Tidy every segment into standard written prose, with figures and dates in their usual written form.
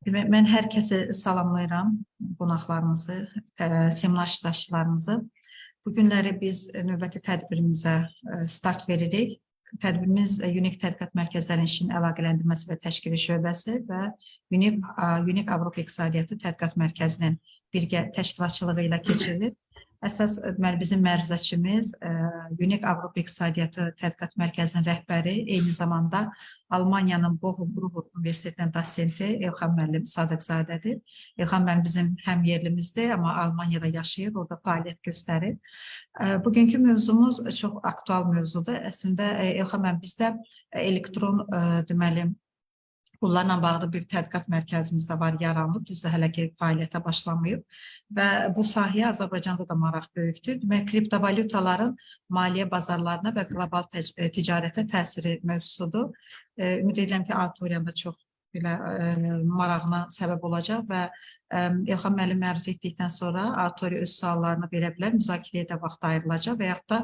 Demək, mən hər kəsi salamlayıram, qonaqlarımızı, seminar iştirakçılarımızı. Bu günləri biz növbəti tədbirimizə start veririk. Tədbirimiz UNIK Tədqiqat Mərkəzlərinin işinin əlaqələndirməsi və təşkili şöbəsi və UNIK Avropa İqtisadiyyatı Tədqiqat Mərkəzinin birgə təşkilatçılığı ilə keçirilir. Əsas bizim məruzəçimiz UNIK Avropa İqtisadiyyatı Tədqiqat Mərkəzinin rəhbəri, eyni zamanda Almaniyanın Bochum-Ruhr Universitetinin dosenti Elxan müəllim Sadıqzadədir. Elxan müəllim bizim həm yerlimizdir, amma Almaniyada yaşayır, orada fəaliyyət göstərir. Bugünkü mövzumuz çox aktual mövzudur. Əslində Elxan müəllim bizdə elektron deməli bunlarla bağlı bir tədqiqat mərkəzimiz də var, yaranıb, düzdür, hələ ki fəaliyyətə başlamayıb və bu sahəyə Azərbaycanda da maraq böyükdür. Demək, kriptovalutaların maliyyə bazarlarına və qlobal ticarətə təsiri mövzusudur. Ümid edirəm ki, auditoriyanın da çox marağına səbəb olacaq və Elxan müəllim məruzə etdikdən sonra auditoriya öz suallarını verə bilər, müzakirəyə də vaxt ayrılacaq və yaxud da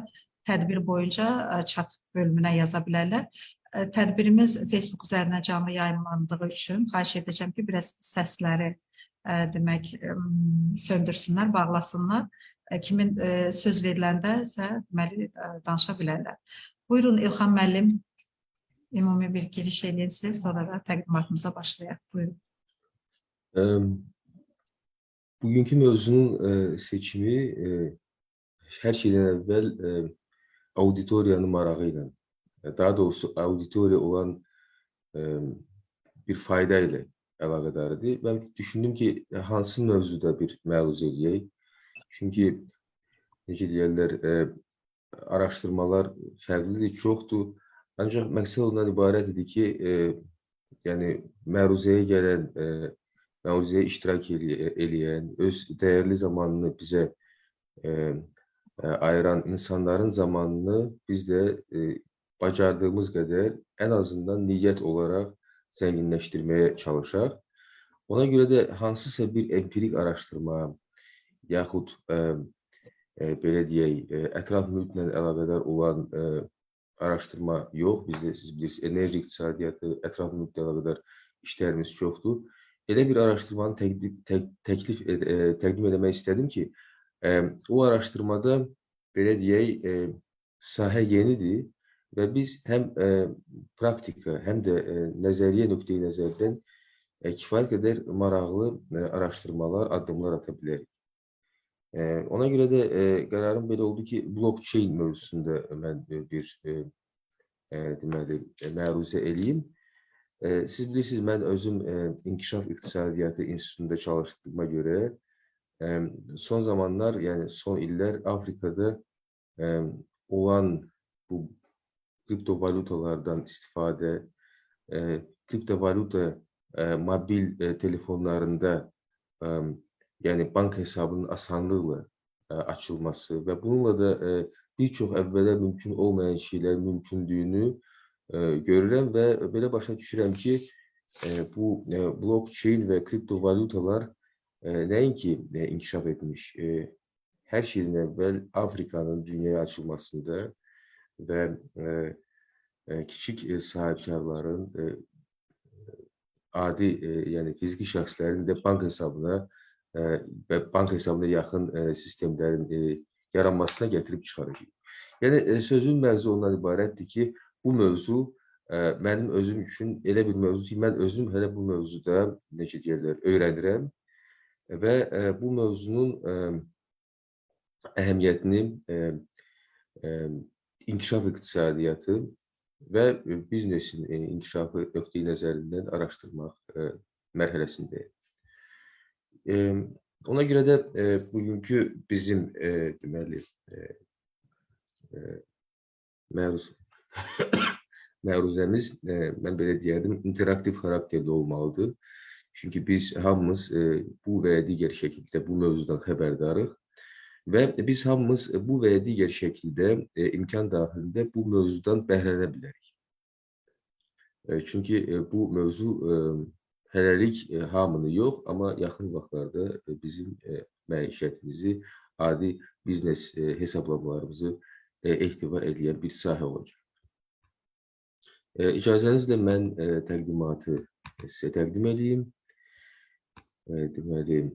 tədbir boyunca chat bölümünə yaza bilərlər. Tədbirimiz Facebook üzərindən canlı yayınlandığı üçün xahiş edəcəm ki, biraz səsləri demək söndürsünlər, bağlasınlar. Kimin söz veriləndə isə deməli danışa bilərlər. Buyurun İlxan müəllim, ümumi bir giriş eləyin siz, sonra da təqdimatımıza başlayaq. Buyurun. Bugünkü mövzunun seçimi hər şeydən əvvəl auditoriyanın marağı ilə, daha doğrusu auditoriya olan bir fayda ilə əlaqədardır. Mən düşündüm ki, hansı mövzuda bir məruzə eləyək. Çünki, necə deyərlər, araşdırmalar fərqlidir, çoxdur. Ancaq məqsəd ondan ibarət idi ki, yəni məruzəyə gələn, məruzəyə iştirak eləyən, öz dəyərli zamanını bizə ayıran insanların zamanını biz də bacardığımız qədər ən azından niyyət olaraq zənginləşdirməyə çalışaq. Ona görə də hansısa bir empirik araşdırma, yaxud belə deyək, ətraf mühitlə əlaqədar olan araşdırma yox. Bizdə, siz bilirsiniz, enerji iqtisadiyyatı, ətraf mühitlə əlaqədar işlərimiz çoxdur. Elə bir araşdırmanı təqdim etmək istədim ki, o araşdırmada, belə deyək, sahə yenidir. Və biz həm praktika, həm də nəzəriyyə nöqteyi nəzərdən kifayət qədər maraqlı araşdırmalar, addımlar ata bilərik. Ona görə də qərarım belə oldu ki, blockchain mövzusunda mən bir məruzə eləyim. Siz bilirsiniz, mən özüm İnkişaf İqtisadiyyatı İnstitutunda çalışdığıma görə son zamanlar, yəni son illər Afrikada olan bu kriptovalutalardan istifadə, kriptovaluta mobil telefonlarında, yəni bank hesabının asanlıqla açılması və bununla da bir çox əvvələ mümkün olmayan şeylər mümkündüyünü görürəm və belə başa düşürəm ki, bu blockchain və kriptovalutalar nəinki inkişaf etmiş, hər şeydən əvvəl Afrikanın dünyaya açılmasında və kiçik sahibkarların, adi, yəni fiziki şəxslərin də bank hesabına və bank hesabına yaxın sistemlərin yaranmasına gətirib çıxaracaq. Yəni, sözün mərzi ondan ibarətdir ki, bu mövzu mənim özüm üçün elə bir mövzudur ki, mən özüm hələ bu mövzuda, necə deyərlər, öyrənirəm və bu mövzunun əhəmiyyətini İnkişaf iqtisadiyyatı və biznesin inkişafı nöqteyi nəzərindən araşdırmaq mərhələsindəyim. Ona görə də bugünkü bizim deməli məruzəmiz, mən belə deyərdim, interaktiv xarakterli olmalıdır. Çünki biz hamımız bu və ya digər şəkildə bu mövzudan xəbərdarıq. Və biz hamımız bu və ya digər şəkildə imkan daxilində bu mövzudan bəhrələnə bilərik. Çünki bu mövzu hələlik hamını yox, amma yaxın vaxtlarda bizim məişətimizi, adi biznes hesablamalarımızı ehtiva edən bir sahə olacaq. İcazənizlə mən təqdimatı sizə təqdim edeyim. Deməli,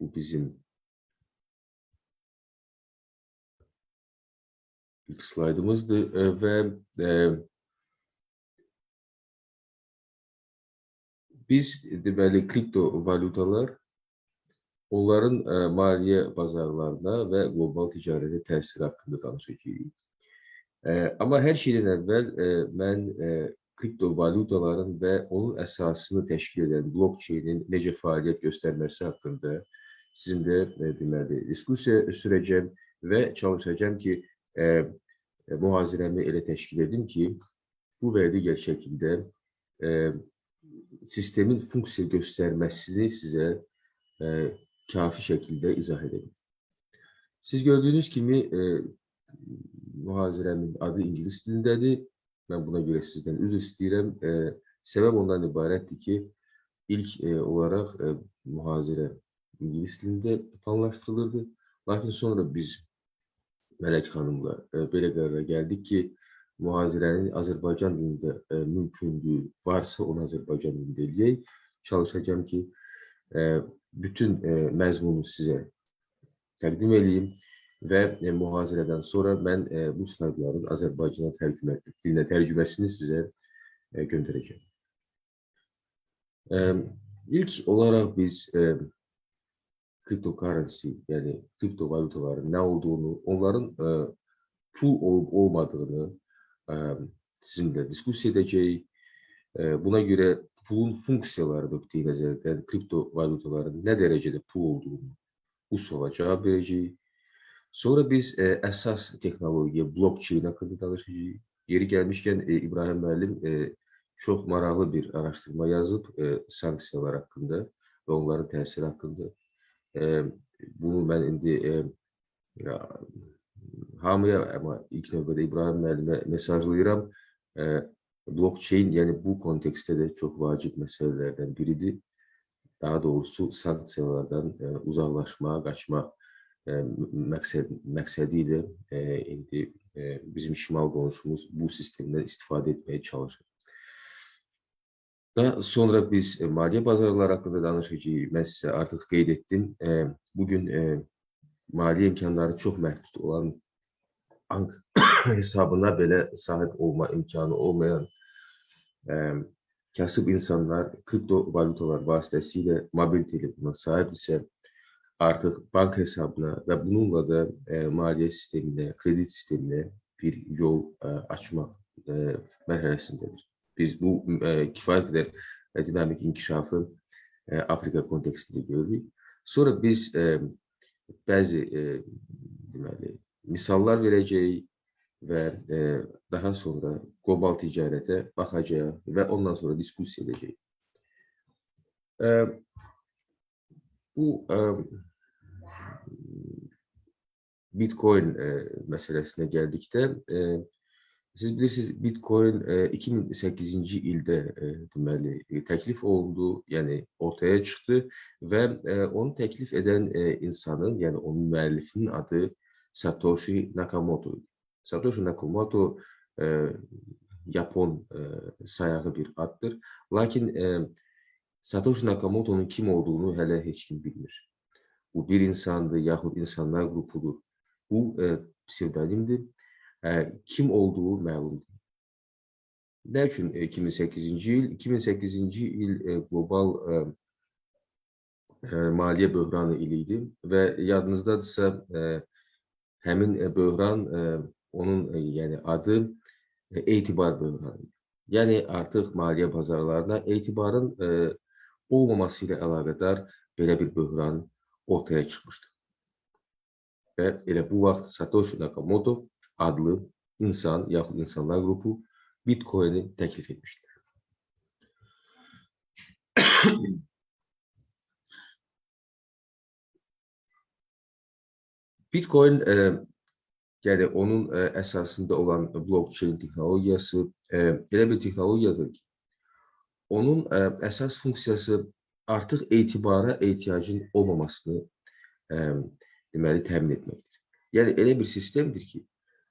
bu bizim ilk slaydımızdır və biz deməli kriptovalutalar onların maliyyə bazarlarına və qlobal ticarətə təsiri haqqında danışacağıq. Amma hər şeydən əvvəl mən kriptovalutaların və onun əsasını təşkil edən blockchain-in necə fəaliyyət göstərməsi haqqında sizinlə deməli diskussiya sürəcəm və çalışacağım ki, mühazirəmi elə təşkil edim ki, bu və digər şəkildə sistemin funksiya göstərməsini sizə kafi şəkildə izah edim. Siz gördüyünüz kimi mühazirəmin adı ingilis dilindədir. Mən buna görə sizdən üzr istəyirəm. Səbəb ondan ibarətdir ki, ilk olaraq mühazirə ingilis dilində planlaşdırılırdı. Lakin sonra biz Mələk xanımla belə qərara gəldik ki, mühazirənin Azərbaycan dilində mümkünlüyü varsa, onu Azərbaycan dilində eləyək. Çalışacağım ki, bütün məzmunu sizə təqdim edeyim və mühazirədən sonra mən bu slaydların Azərbaycan dilinə tərcüməsini sizə göndərəcəm. İlk olaraq biz cryptocurrency, yəni kriptovalutaların nə olduğunu, onların pul olub olmadığını sizinlə diskussiya edəcəyik. Buna görə pulun funksiyaları nöqteyi nəzərdən kriptovalutaların nə dərəcədə pul olduğunu bu suala cavab verəcəyik. Sonra biz əsas texnologiya blockchain haqqında danışacağıq. Yeri gəlmişkən İbrahim müəllim çox maraqlı bir araşdırma yazıb sanksiyalar haqqında və onların təsiri haqqında. Bunu mən indi hamıya, amma ilk növbədə İbrahim müəllimə mesajlayıram. Blockchain, yəni bu kontekstdə də çox vacib məsələlərdən biridir. Daha doğrusu sanksiyalardan uzaqlaşma, qaçma məqsədi ilə indi bizim şimal qonşumuz bu sistemdən istifadə etməyə çalışır. Daha sonra biz maliyyə bazarları haqqında danışacağıq. Mən sizə artıq qeyd etdim. Bugün maliyyə imkanları çox məhdud olan bank hesabına belə sahib olma imkanı olmayan kasıb insanlar kriptovalutalar vasitəsilə mobil telefona sahibdirsə, artıq bank hesabına və bununla da maliyyə sisteminə, kredit sisteminə bir yol açmaq mərhələsindədir. Biz bu kifayət qədər dinamik inkişafı Afrika kontekstində görürük. Sonra biz bəzi deməli misallar verəcəyik və daha sonra qlobal ticarətə baxacağıq və ondan sonra diskussiya edəcəyik. Bu Bitcoin məsələsinə gəldikdə, siz bilirsiniz, Bitcoin 2008-ci ildə deməli təklif olundu, yəni ortaya çıxdı və onu təklif edən insanın, yəni onun müəllifinin adı Satoshi Nakamoto. Satoshi Nakamoto Yapon sayağı bir addır. Lakin Satoshi Nakamoto'nun kim olduğunu hələ heç kim bilmir. Bu bir insandır, yaxud insanlar qrupudur. Bu psevdonimdir. Kim olduğu məlumdur. Nə üçün 2008-ci il? 2008-ci il qlobal maliyyə böhranı ili idi və yadınızdadırsa, həmin böhran, onun yəni adı etibar böhranı. Yəni artıq maliyyə bazarlarına etibarın olmaması ilə əlaqədar belə bir böhran ortaya çıxmışdı. Və elə bu vaxt Satoshi Nakamoto adlı insan, yaxud insanlar qrupu Bitcoin'i təklif etmişdir. Bitcoin, yəni onun əsasında olan blockchain texnologiyası elə bir texnologiyadır ki, onun əsas funksiyası artıq etibara ehtiyacın olmamasını deməli təmin etməkdir. Yəni elə bir sistemdir ki,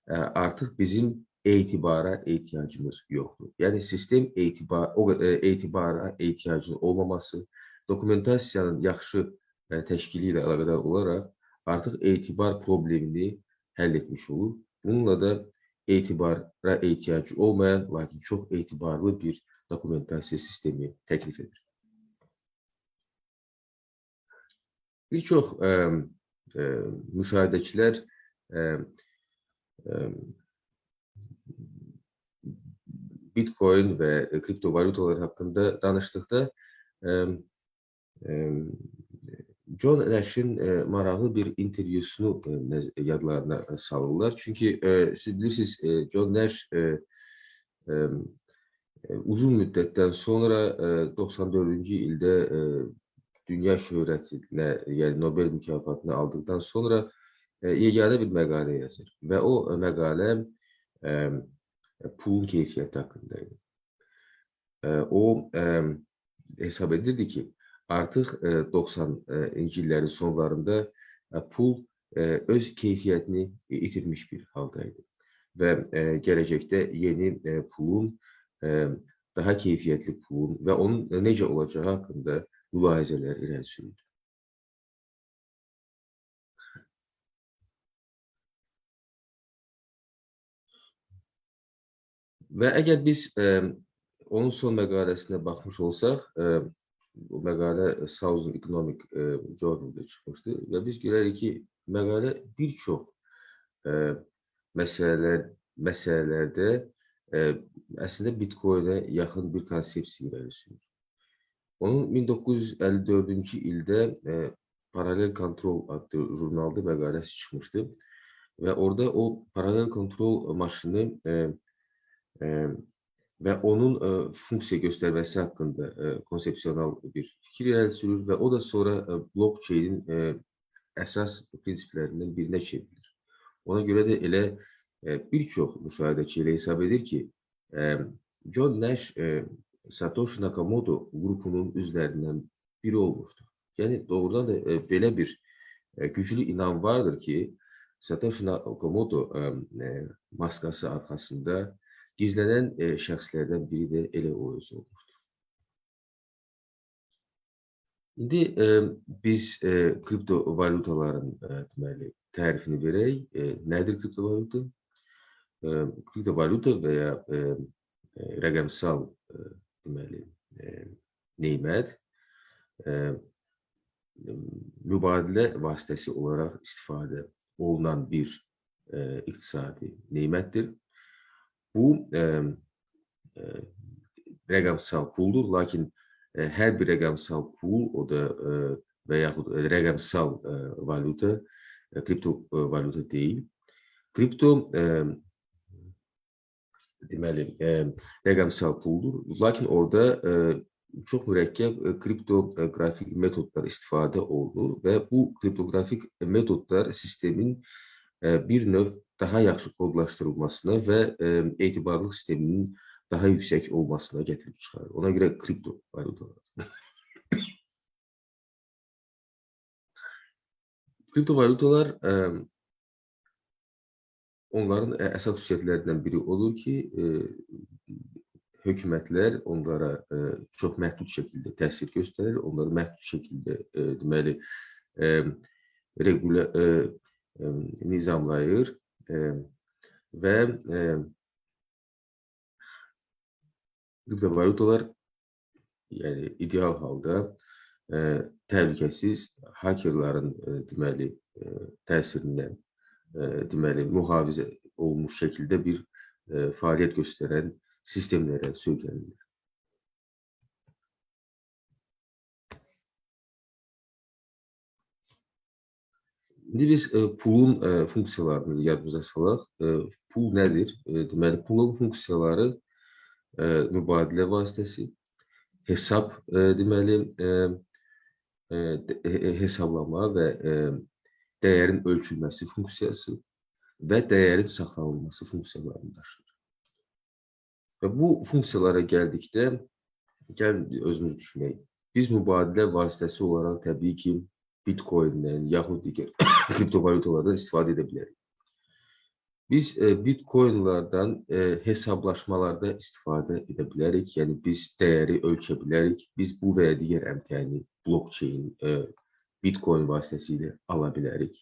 artıq bizim etibara ehtiyacımız yoxdur. Yəni sistem etibara ehtiyacın olmaması dokumentasiyanın yaxşı təşkili ilə əlaqədar olaraq artıq etibar problemini həll etmiş olur. Bununla da etibara ehtiyacı olmayan, lakin çox etibarlı bir dokumentasiya sistemi təklif edir. Bir çox müşahidəçilər Bitcoin və kriptovalutalar haqqında danışdıqda John Nash'in maraqlı bir intervyusunu yadlarına salırlar. Çünki siz bilirsiniz, John Nash uzun müddətdən sonra 94-cü ildə dünya şöhrətinə, yəni Nobel mükafatını aldıqdan sonra yeganə bir məqalə yazır. Və o məqalə pulun keyfiyyəti haqqındaydı. O hesab edirdi ki, artıq 90-cı illərin sonlarında pul öz keyfiyyətini itirmiş bir haldaydı. Və gələcəkdə yeni pulun, daha keyfiyyətli pulun və onun necə olacağı haqqında mülahizələr irəli sürüldü. Və əgər biz onun son məqaləsinə baxmış olsaq, bu məqalə Southern Economic Journal-da çıxmışdı və biz görərik ki, məqalə bir çox məsələlərdə əslində Bitcoin'ə yaxın bir konsepsiya irəli sürür. Onun 1954-cü ildə Paralel Kontrol adlı jurnalda məqaləsi çıxmışdı və orada o paralel kontrol maşını və onun funksiya göstərməsi haqqında konsepsiyonal bir fikir irəli sürür və o da sonra blockchain'in əsas prinsiplərindən birinə çevrilir. Ona görə də elə bir çox müşahidəçi elə hesab edir ki, John Nash Satoshi Nakamoto qrupunun üzvlərindən biri olmuşdur. Yəni, doğrudan da belə bir güclü inam vardır ki, Satoshi Nakamoto maskası arxasında gizlənən şəxslərdən biri də elə o özü olmuşdur. İndi biz kriptovalutaların tərifini verək. Nədir kriptovaluta? Kriptovaluta və ya rəqəmsal neymət mübadilə vasitəsi olaraq istifadə olunan bir iqtisadi neymətdir. Bu rəqəmsal puldur, lakin hər bir rəqəmsal pul, o da və yaxud rəqəmsal valyuta, kriptovalyuta deyil. Kripto deməli, rəqəmsal puldur, lakin orada çox mürəkkəb kriptoqrafik metodlar istifadə olunur və bu kriptoqrafik metodlar sistemin bir növ daha yaxşı kodlaşdırılmasına və etibarlılıq sisteminin daha yüksək olmasına gətirib çıxarır. Ona görə kriptovalutalar. Kriptovalutalar onların əsas xüsusiyyətlərindən biri odur ki, hökumətlər onlara çox məhdud şəkildə təsir göstərir, onları məhdud şəkildə deməli nizamlayır və kriptovalutalar yəni ideal halda təhlükəsiz hakerların deməli təsirindən deməli mühafizə olunmuş şəkildə bir fəaliyyət göstərən sistemlərə söykənirlər. İndi biz pulun funksiyalarını yadımıza salaq. Pul nədir? Deməli, pulun funksiyaları mübadilə vasitəsi, hesab deməli hesablama və dəyərin ölçülməsi funksiyası və dəyərin saxlanılması funksiyalarını daşıyır. Və bu funksiyalara gəldikdə, gəlin özümüz düşünək. Biz mübadilə vasitəsi olaraq təbii ki, Bitcoin'dən yaxud digər kriptovalutalardan istifadə edə bilərik. Biz Bitcoinlardan hesablaşmalarda istifadə edə bilərik. Yəni biz dəyəri ölçə bilərik. Biz bu və ya digər əmtiyəni blockchain, Bitcoin vasitəsilə ala bilərik.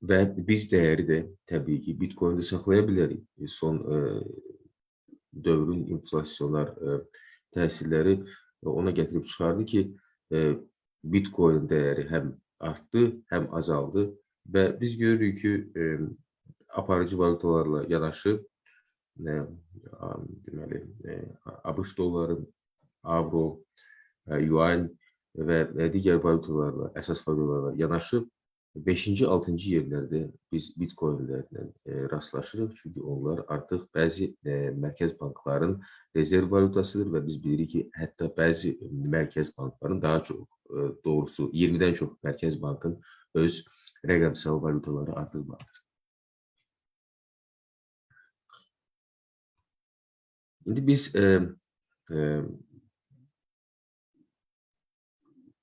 Və biz dəyəri də təbii ki, Bitcoin-da saxlaya bilərik. Son dövrün inflasionar təsirləri ona gətirib çıxardı ki, Bitcoin dəyəri həm artdı, həm azaldı və biz görürük ki, aparıcı valutalarla yanaşı, deməli, ABŞ dolları, avro, yuan və digər valutalarla, əsas valutalarla yanaşı 5-ci, 6-cı yerlərdə biz Bitcoinlərlə rastlaşırıq. Çünki onlar artıq bəzi mərkəz bankların rezerv valutasıdır və biz bilirik ki, hətta bəzi mərkəz bankların daha çox, doğrusu 20-dən çox mərkəz bankın öz rəqəmsal valutaları artıq vardır. İndi biz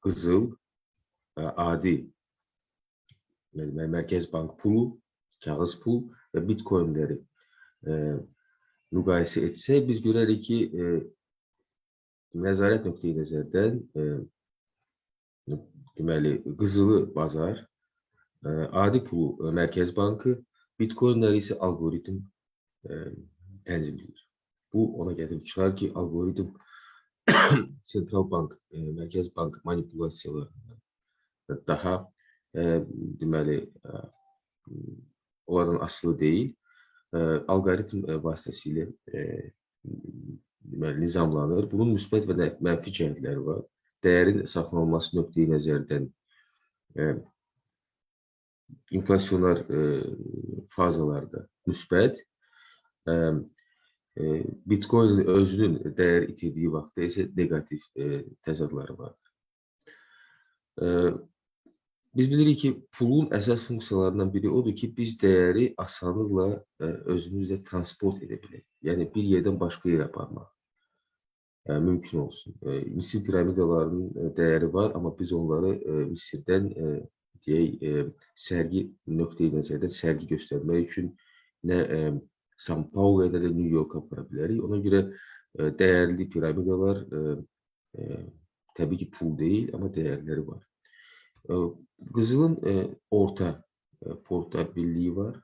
qızıl, adi mərkəz bank pulu, kağız pul və Bitcoinləri müqayisə etsək, biz görərik ki, nəzarət nöqteyi nəzərdən deməli, qızılı bazar, adi pulu mərkəz bankı, Bitcoinləri isə algoritm tənzimləyir. Bu, ona gətirib çıxar ki, algoritm sentral bank, mərkəz bank manipulyasiyalarından daha deməli, onlardan asılı deyil, algoritm vasitəsilə deməli, nizamlanır. Bunun müsbət və mənfi cəhətləri var. Dəyərin saxlanılması nöqteyi nəzərdən inflasionar fazalarda müsbət, Bitcoin özünün dəyər itirdiyi vaxtda isə negativ təzadları vardır. Biz bilirik ki, pulun əsas funksiyalarından biri odur ki, biz dəyəri asanlıqla özümüzlə transport edə bilək. Yəni, bir yerdən başqa yerə aparmaq mümkün olsun. Misir piramidalarının dəyəri var, amma biz onları Misirdən, deyək, sərgi nöqteyi nəzərdən sərgi göstərmək üçün nə San Paulo'ya, nə də New York'a apara bilərik. Ona görə dəyərli piramidalar təbii ki, pul deyil, amma dəyərləri var. Qızılın orta portabilliyi var.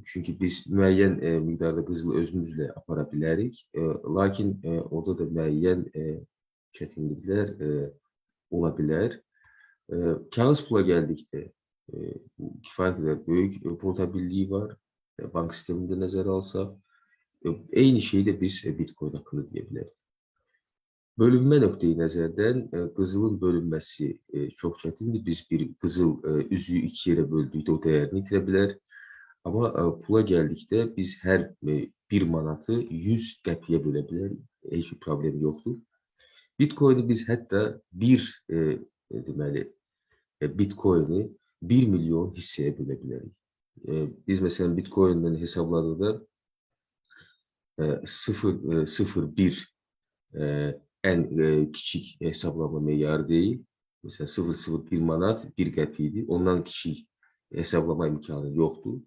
Çünki biz müəyyən miqdarda qızılı özümüzlə apara bilərik. Lakin orada da müəyyən çətinliklər ola bilər. Kağız pula gəldikdə kifayət qədər böyük portabilliyi var. Bank sistemində nəzərə alsaq, eyni şeyi də biz Bitcoin haqqında deyə bilərik. Bölünmə nöqteyi nəzərdən qızılın bölünməsi çox çətindir. Biz bir qızıl üzüyü 2 yerə böldükdə o dəyərini itirə bilər. Amma pula gəldikdə biz hər 1 manatı 100 qəpiyə bölə bilərik. Heç bir problem yoxdur. Bitcoin'i biz hətta deməli, Bitcoin'i 1 milyon hissəyə bölə bilərik. Biz məsələn Bitcoin'dən hesabladıqda 0,01 ən kiçik hesablama meyarı deyil. Məsələn 0,01 manat 1 qəpikdir. Ondan kiçik hesablama imkanı yoxdur.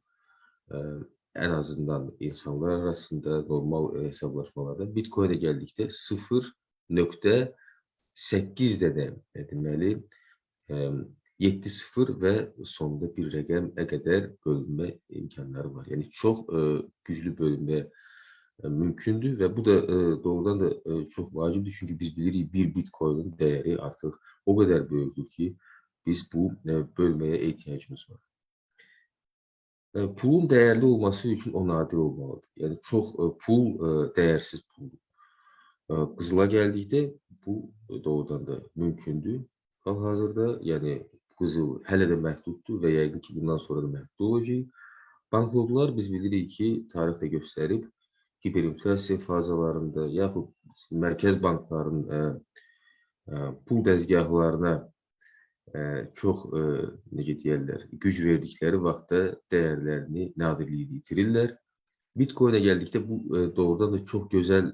Ən azından insanlar arasında normal hesablaşmalarda. Bitcoin'ə gəldikdə 0,8 dənə deməli 7-0 və sonunda bir rəqəmə qədər bölünmə imkanları var. Yəni, çox güclü bölünmə mümkündür və bu da doğrudan da çox vacibdir. Çünki biz bilirik, bir Bitcoin'in dəyəri artıq o qədər böyükdür ki, biz bu bölməyə ehtiyacımız var. Pulun dəyərli olması üçün o nadir olmalıdır. Yəni, çox pul dəyərsiz puldur. Qızıla gəldikdə bu doğrudan da mümkündür. Hal-hazırda, yəni, qızıl hələ də məhduddur və yəqin ki, bundan sonra da məhdud olacaq. Banknotlar biz bilirik ki, tarixdə göstərib, hiperinflyasiya fazalarında yaxud mərkəz banklarının pul dəzgahlarına çox, necə deyərlər, güc verdikləri vaxtda dəyərlərini, nadirliyini itirirlər. Bitcoin'ə gəldikdə bu doğrudan da çox gözəl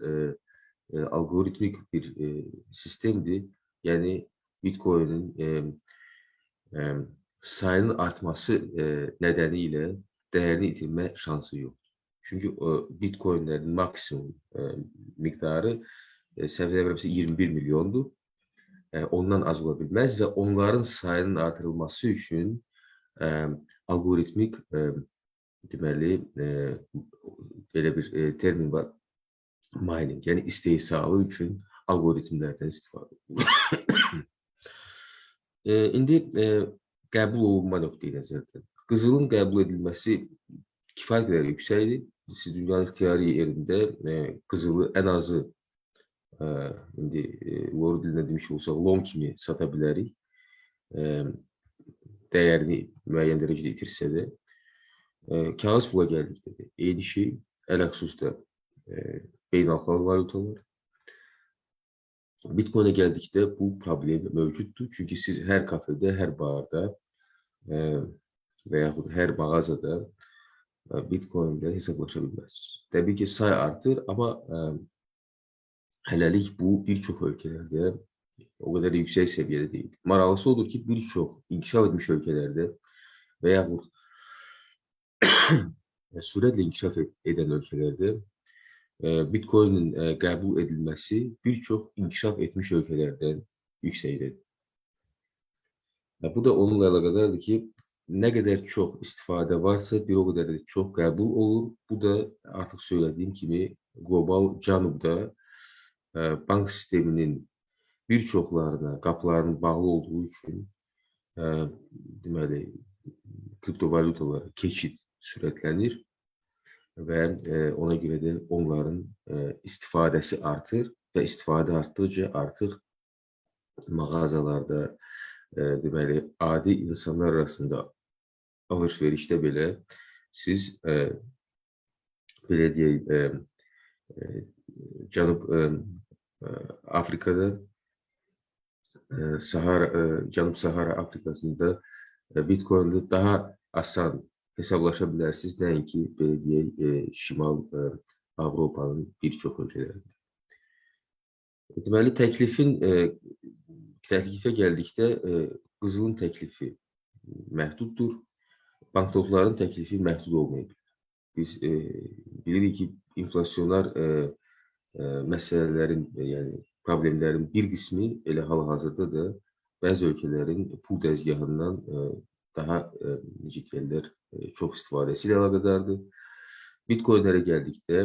algoritmik bir sistemdir. Yəni, Bitcoin'in sayının artması nədənilə dəyərini itirmə şansı yoxdur. Çünki Bitcoinlərin maksimum miqdarı səhv eləmirəmsə 21 milyondur. Ondan az ola bilməz və onların sayının artırılması üçün algoritmik deməli belə bir termin var, mining, yəni istehsalı üçün algoritmlərdən istifadə edilir. İndi qəbul olunma nöqteyi nəzərdən. Qızılın qəbul edilməsi kifayət qədər yüksəkdir. Siz dünyanın ixtiyari yerində qızılı ən azı indi Lori dilində demiş olsaq, lom kimi sata bilərik. Dəyərini müəyyən dərəcədə itirsə də. Kağız pula gəldikdə də eyni şey, ələxüsusda beynəlxalq valyutalar. Bitcoin'e gəldikdə bu problem mövcuddur. Çünki siz hər kafedə, hər barda və yaxud hər mağazada Bitcoin'də hesablaşa bilməzsiniz. Təbii ki, say artır, amma hələlik bu bir çox ölkələrdə o qədər də yüksək səviyyədə deyil. Maraqlısı odur ki, bir çox inkişaf etmiş ölkələrdə və yaxud sürətlə inkişaf edən ölkələrdə Bitcoin'in qəbul edilməsi bir çox inkişaf etmiş ölkələrdən yüksəkdədir. Bu da onunla əlaqədardır ki, nə qədər çox istifadə varsa, bir o qədər də çox qəbul olur. Bu da artıq söylədiyim kimi qlobal cənubda bank sisteminin bir çoxlarına qapılarının bağlı olduğu üçün deməli kriptovalyutalara keçid sürətlənir və ona görə də onların istifadəsi artır və istifadə artdıqca artıq mağazalarda deməli adi insanlar arasında alış-verişdə belə siz belə deyək Cənub Afrikada Cənub Sahara Afrikasında Bitcoin'də daha asan hesablaşa bilərsiniz, nəinki belə deyək Şimal Avropanın bir çox ölkələrində. Deməli, təklifə gəldikdə qızılın təklifi məhduddur, banknotların təklifi məhdud olmayıb. Biz bilirik ki, inflasionar məsələlərin, yəni problemlərin bir qismi elə hal-hazırda da bəzi ölkələrin pul dəzgahından daha necə deyirlər, çox istifadəsi ilə əlaqədardır. Bitcoinlərə gəldikdə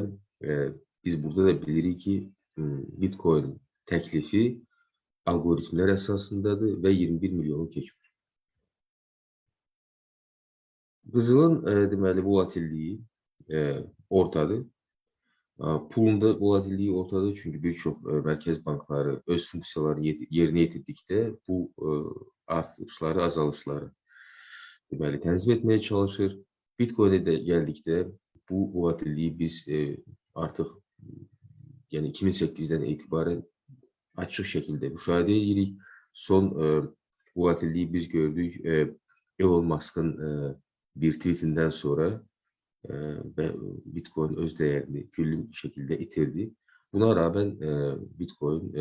biz burada da bilirik ki, Bitcoin təklifi algoritmlər əsasındadır və 21 milyonu keçmir. Qızılın deməli volatilliyi ortadır. Pulunda volatilliyi ortadır, çünki bir çox mərkəz bankları öz funksiyalarını yerinə yetirdikdə bu artışları, azalışları deməli tənzim etməyə çalışır. Bitcoin'e də gəldikdə bu volatilliyi biz artıq yəni 2008-dən etibarən açıq şəkildə müşahidə edirik. Son volatilliyi biz gördük Elon Musk'ın bir tweetindən sonra və Bitcoin öz dəyərini külli şəkildə itirdi. Buna rağmen Bitcoin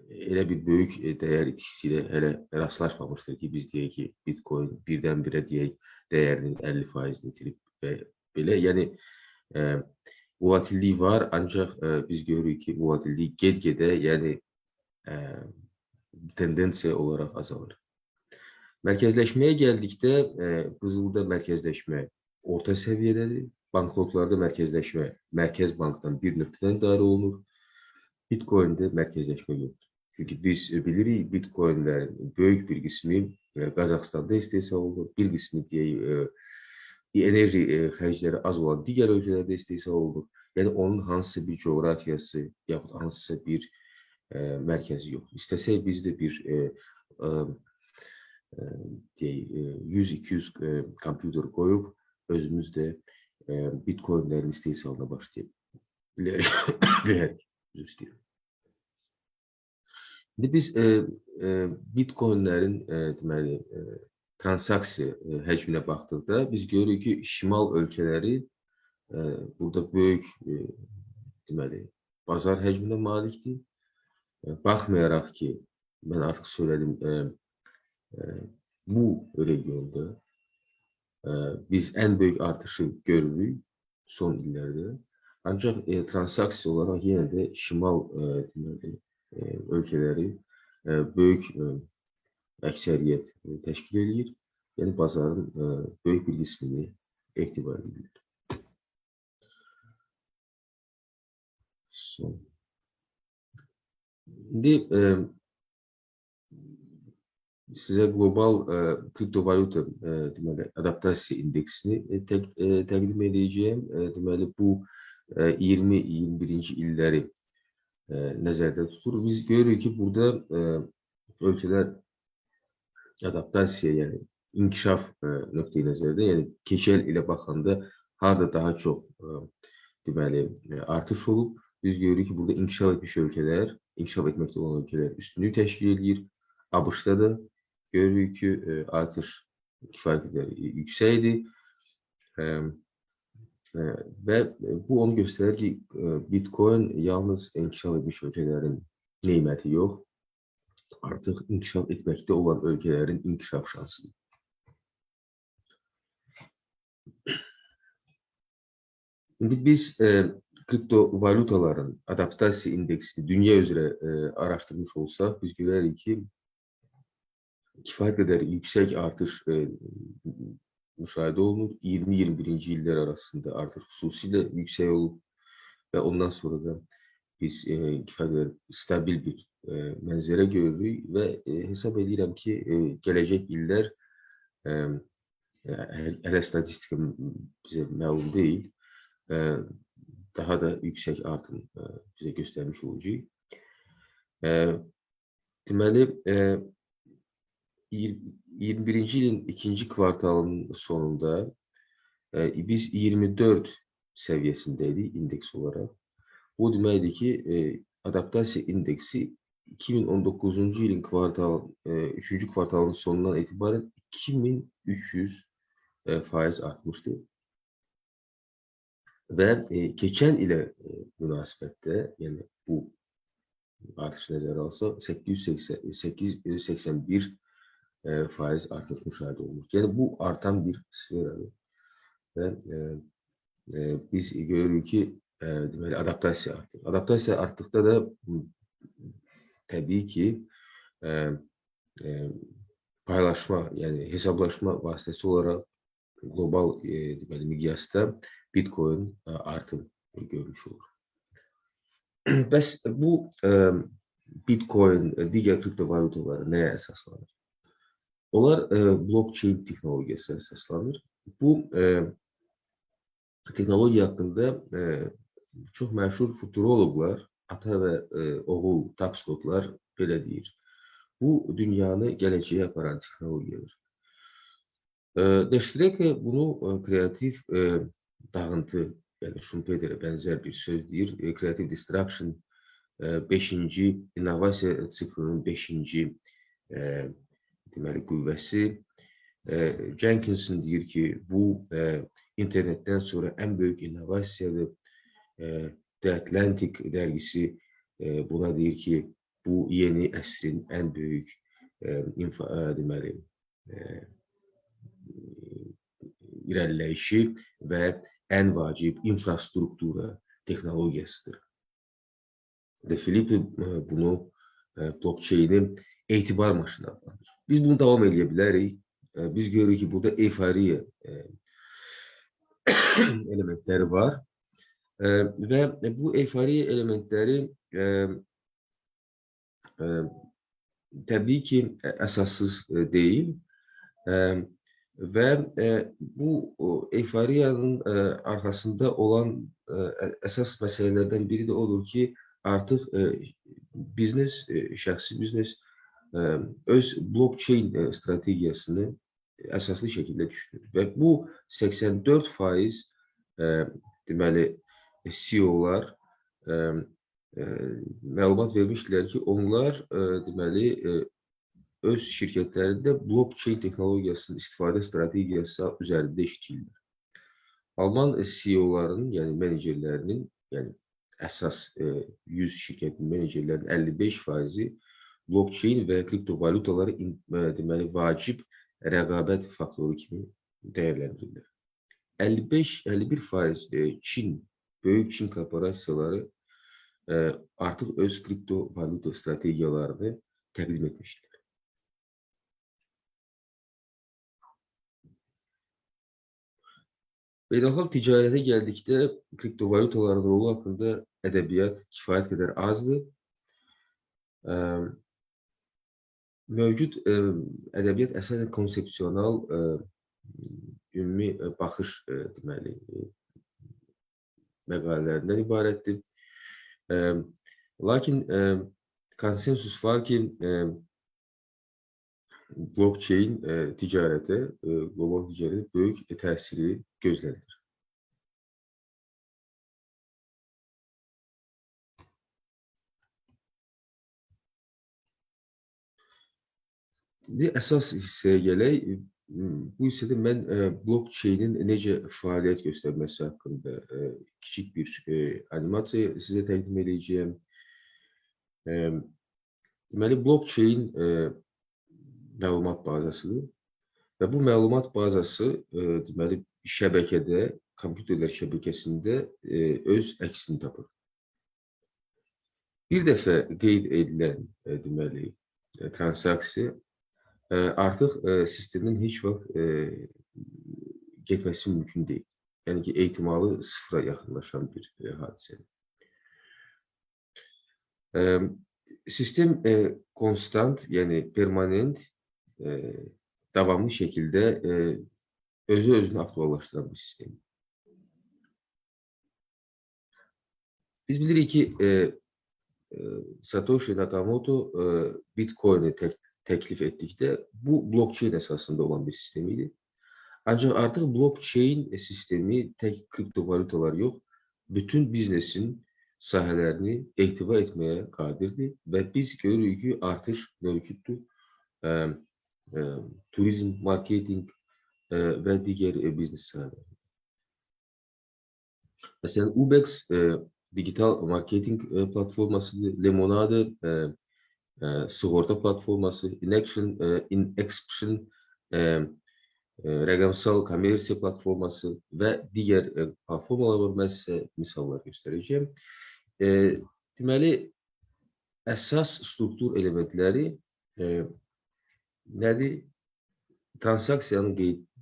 elə bir böyük dəyər itkisi ilə hələ rastlaşmamışdır ki, biz deyək ki, Bitcoin birdən-birə deyək dəyərinin 50%-ni itirib və belə. Yəni, volatillik var, ancaq biz görürük ki, volatillik get-gedə, yəni tendensiya olaraq azalır. Mərkəzləşməyə gəldikdə, qızılda mərkəzləşmə orta səviyyədədir. Banknotlarda mərkəzləşmə mərkəz bankdan bir nöqtədən idarə olunur. Bitcoin'də mərkəzləşmə yoxdur. Çünki biz bilirik, Bitcoinlərin böyük bir qismi Qazaxstanda istehsal olunur, bir qismi deyək, enerji xərcləri az olan digər ölkələrdə istehsal olunur. Yəni, onun hansısa bir coğrafiyası, yaxud hansısa bir mərkəzi yoxdur. İstəsək, biz də bir 100-200 kompüter qoyub, özümüz də Bitcoinlərin istehsalına başlayıb bilərik. Üzr istəyirəm. İndi biz Bitcoinlərin deməli transaksiya həcminə baxdıqda biz görürük ki, şimal ölkələri burada böyük deməli bazar həcminə malikdir. Baxmayaraq ki, mən artıq söylədim, bu regionda biz ən böyük artışı görürük son illərdə. Ancaq transaksiya olaraq yenə də şimal deməli, ölkələri böyük əksəriyyət təşkil edir. Yəni bazarın böyük bir qismini etibar edir. İndi sizə qlobal kriptovalyuta deməli adaptasiya indeksini təqdim edəcəyəm. Deməli bu 20-21-ci illəri nəzərdə tutur. Biz görürük ki, burada ölkələr adaptasiya, yəni inkişaf nöqteyi nəzərdə, yəni keçən ilə baxanda harda daha çox deməli artış olub. Biz görürük ki, burada inkişaf etmiş ölkələr, inkişaf etməkdə olan ölkələr üstünlük təşkil edir. ABŞ-da da görürük ki, artış kifayət qədər yüksəkdir. Və bu onu göstərir ki, Bitcoin yalnız inkişaf etmiş ölkələrin neməti yox, artıq inkişaf etməkdə olan ölkələrin inkişaf şansıdır. İndi biz kriptovalyutaların adaptasiya indeksini dünya üzrə araşdırmış olsaq, biz görərik ki, kifayət qədər yüksək artış müşahidə olunur. 20-21-ci illər arasında artıq xüsusilə yüksək olub və ondan sonra da biz kifayət qədər stabil bir mənzərə görürük və hesab edirəm ki, gələcək illər hələ statistika bizə məlum deyil, daha da yüksək artım bizə göstərmiş olacaq. Deməli, 21-ci ilin ikinci kvartalının sonunda biz 24 səviyyəsindəydik indeks olaraq. Bu deməkdir ki, adaptasiya indeksi 2019-cu ilin 3-cü kvartalının sonundan etibarən 2300% artmışdır. Və keçən ilə münasibətdə, yəni bu artış nəzərə alsaq, 881% artış müşahidə olunur. Yəni bu artan bir sferadır və biz görürük ki, deməli adaptasiya artır. Adaptasiya artdıqda da təbii ki, paylaşma, yəni hesablaşma vasitəsi olaraq qlobal deməli miqyasda Bitcoin artım görmüş olur. Bəs bu Bitcoin, digər kriptovalyutaları nəyə əsaslanır? Onlar blockchain texnologiyasına əsaslanır. Bu texnologiya haqqında çox məşhur futuroloqlar, ata və oğul Tapskotlar belə deyir. Bu dünyanı gələcəyə aparan texnologiyadır. Deştreke bunu kreativ dağıntı, yəni Schumpeterə bənzər bir söz deyir. Creative Destruction 5-ci innovasiya siklinin 5-ci deməli qüvvəsi. Jenkinson deyir ki, bu internetdən sonra ən böyük innovasiyadır. The Atlantic dərgisi buna deyir ki, bu yeni əsrin ən böyük deməli irəliləyişi və ən vacib infrastruktura texnologiyasıdır. De Filippi bunu blockchain'i etibar maşını adlanır. Biz bunu davam edə bilərik. Biz görürük ki, burada euforiya elementləri var və bu euforiya elementləri təbii ki, əsassız deyil. Və bu euforiyanın arxasında olan əsas məsələlərdən biri də odur ki, artıq biznes, şəxsi biznes öz blockchain strategiyasını əsaslı şəkildə düşünür. Və bu 84% deməli CEO-lar məlumat vermişdilər ki, onlar deməli öz şirkətlərində blockchain texnologiyasının istifadə strategiyası üzərində işləyirlər. Alman CEO-ların, yəni menecerlərinin, yəni əsas 100 şirkətin menecerlərinin 55%-i blockchain və kriptovalyutaları deməli vacib rəqabət faktoru kimi dəyərləndirirlər. 55-51% böyük Çin korporasiyaları artıq öz kriptovalyuta strategiyalarını təqdim etmişdir. Beynəlxalq ticarətə gəldikdə kriptovalyutaların rolu haqqında ədəbiyyat kifayət qədər azdır. Mövcud ədəbiyyat əsasən konsepsional ümumi baxış deməli məqalələrindən ibarətdir. Lakin konsensus var ki, blockchain ticarətə, qlobal ticarətə böyük təsiri gözlənilir. Əsas hissəyə gələk. Bu hissədə mən blockchainin necə fəaliyyət göstərməsi haqqında kiçik bir animasiya sizə təqdim edəcəyəm. Deməli, blockchain məlumat bazasıdır və bu məlumat bazası deməli şəbəkədə, kompüterlər şəbəkəsində öz əksini tapır. Bir dəfə qeyd edilən deməli transaksiya artıq sistemin heç vaxt getməsi mümkün deyil. Yəni ki, ehtimalı sıfıra yaxınlaşan bir hadisədir. Sistem konstant, yəni permanent, davamlı şəkildə özü-özünü aktuallaşdıran bir sistemdir. Biz bilirik ki, Satoshi Nakamoto Bitcoin'i təklif etdikdə bu blockchain əsasında olan bir sistem idi. Ancaq artıq blockchain sistemi tək kriptovalyutalar yox, bütün biznesin sahələrini ehtiva etməyə qadirdir və biz görürük ki, artış mövcuddur. Turizm, marketing və digər biznes sahələri. Məsələn, Ubex digital marketing platformasıdır, Lemonade sığorta platforması, Inexption rəqəmsal kommersiya platforması və digər platformalar var. Mən sizə misallar göstərəcəyim. Deməli, əsas struktur elementləri nədir? Transaksiyanın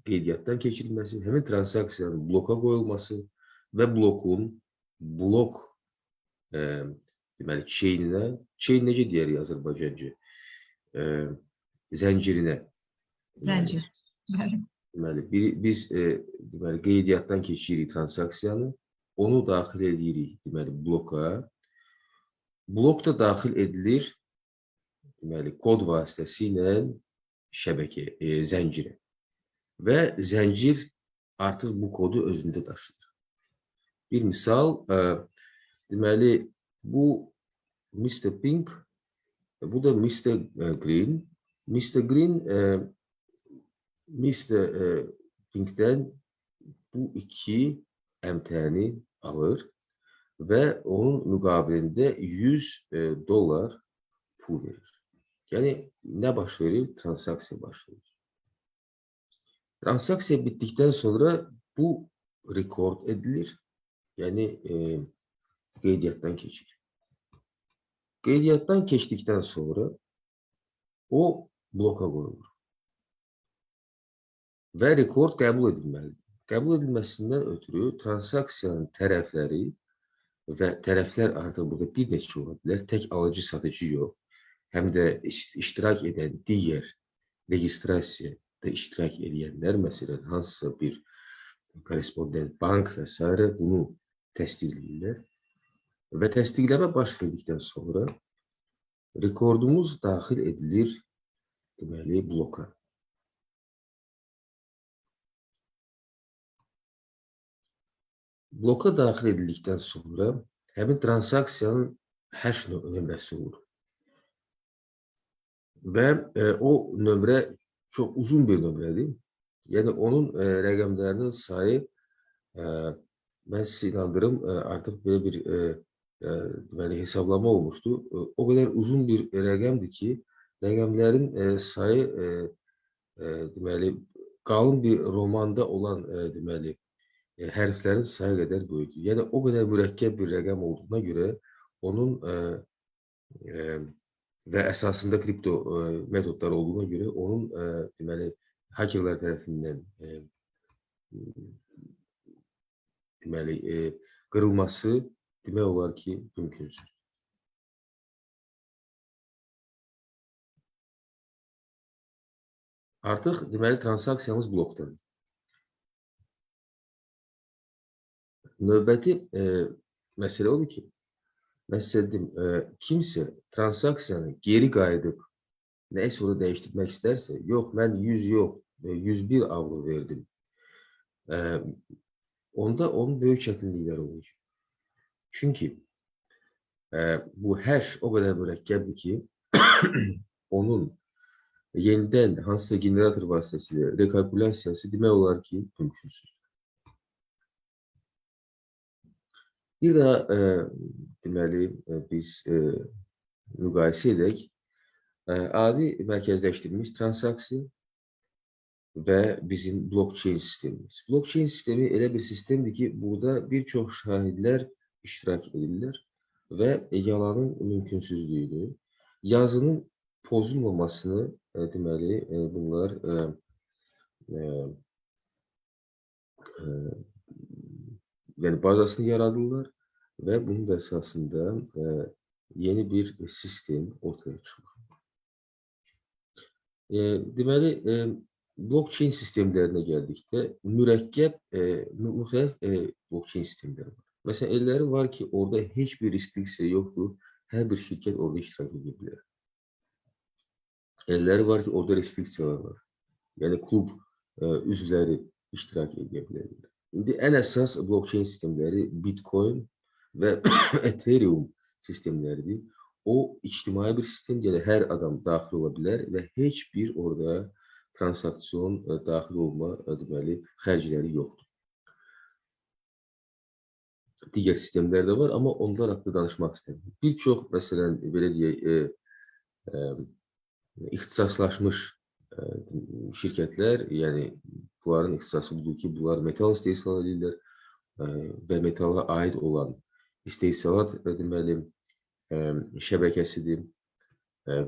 qeydiyyatdan keçirilməsi, həmin transaksiyanın bloka qoyulması və blokun blok deməli chaininə, chain necə deyərik Azərbaycanca? Zəncirinə. Zəncir. Deməli, biz deməli qeydiyyatdan keçirik transaksiyanı, onu daxil edirik deməli bloka. Blok da daxil edilir deməli kod vasitəsilə şəbəkə, zəncirə. Və zəncir artıq bu kodu özündə daşıyır. Bir misal, deməli, bu Mr. Pink, bu da Mr. Green. Mr. Green, Mr. Pink'dən bu iki əmtəni alır və onun müqabilində $100 pul verir. Yəni, nə baş verir? Transaksiya baş verir. Transaksiya bitdikdən sonra bu rekord edilir. Yəni, qeydiyyatdan keçir. Qeydiyyatdan keçdikdən sonra o bloka qoyulur. Və rekord qəbul edilməlidir. Qəbul edilməsindən ötürü transaksiyanın tərəfləri və tərəflər artıq burada bir neçə ola bilər, tək alıcı satıcı yox, həm də iştirak edən digər registrasiyada iştirak edənlər, məsələn, hansısa bir korespondent bank və s. bunu təsdiqləyirlər və təsdiqləmə baş verdikdən sonra rekordumuz daxil edilir deməli bloka. Bloka daxil edildikdən sonra həmin transaksiyanın hash nömrəsi olur. Və o nömrə çox uzun bir nömrədir. Yəni onun rəqəmlərinin sayı mən sizi inandırım, artıq belə bir deməli, hesablama olmuşdu. O qədər uzun bir rəqəmdir ki, rəqəmlərin sayı deməli, qalın bir romanda olan deməli hərflərin sayı qədər böyükdür. Yəni o qədər mürəkkəb bir rəqəm olduğuna görə onun və əsasında kripto metodlar olduğuna görə onun deməli hakerlər tərəfindən deməli qırılması demək olar ki, mümkünsüz. Artıq deməli transaksiyamız blokdadır. Növbəti məsələ odur ki, mən sizə dedim, kimsə transaksiyanı geri qayıdıb nəyisə orada dəyişdirmək istərsə, yox, mən 100 yox, 101 avro verdim. Onda onun böyük çətinlikləri olacaq. Çünki bu hash o qədər mürəkkəbdir ki, onun yenidən hansısa generator vasitəsilə rekalkulyasiyası demək olar ki, mümkünsüz. Bir daha deməli biz müqayisə edək. Adi mərkəzləşdirilmiş transaksiya və bizim blockchain sistemimiz. Blockchain sistemi elə bir sistemdir ki, burada bir çox şahidlər iştirak edirlər və yalanın mümkünsüzlüyünü, yazının pozulmamasını deməli bunlar yəni bazasını yaradırlar və bunun da əsasında yeni bir sistem ortaya çıxır. Deməli, blockchain sistemlərinə gəldikdə müxtəlif blockchain sistemləri var. Məsələn, elləri var ki, orada heç bir restriksiya yoxdur, hər bir şirkət orada iştirak edə bilər. Elləri var ki, orada restriksiyalar var. Yəni, klub üzvləri iştirak edə bilərlər. İndi ən əsas blockchain sistemləri Bitcoin və Ethereum sistemləridir. O, ictimai bir sistem, yəni hər adam daxil ola bilər və heç bir orada transaksiyon daxil olma deməli xərcləri yoxdur. Digər sistemlər də var, amma onlar haqqında danışmaq istəmirəm. Bir çox, məsələn, belə deyək, ixtisaslaşmış şirkətlər, yəni bunların ixtisası budur ki, bunlar metal istehsal edirlər və metala aid olan istehsalat deməli şəbəkəsidir,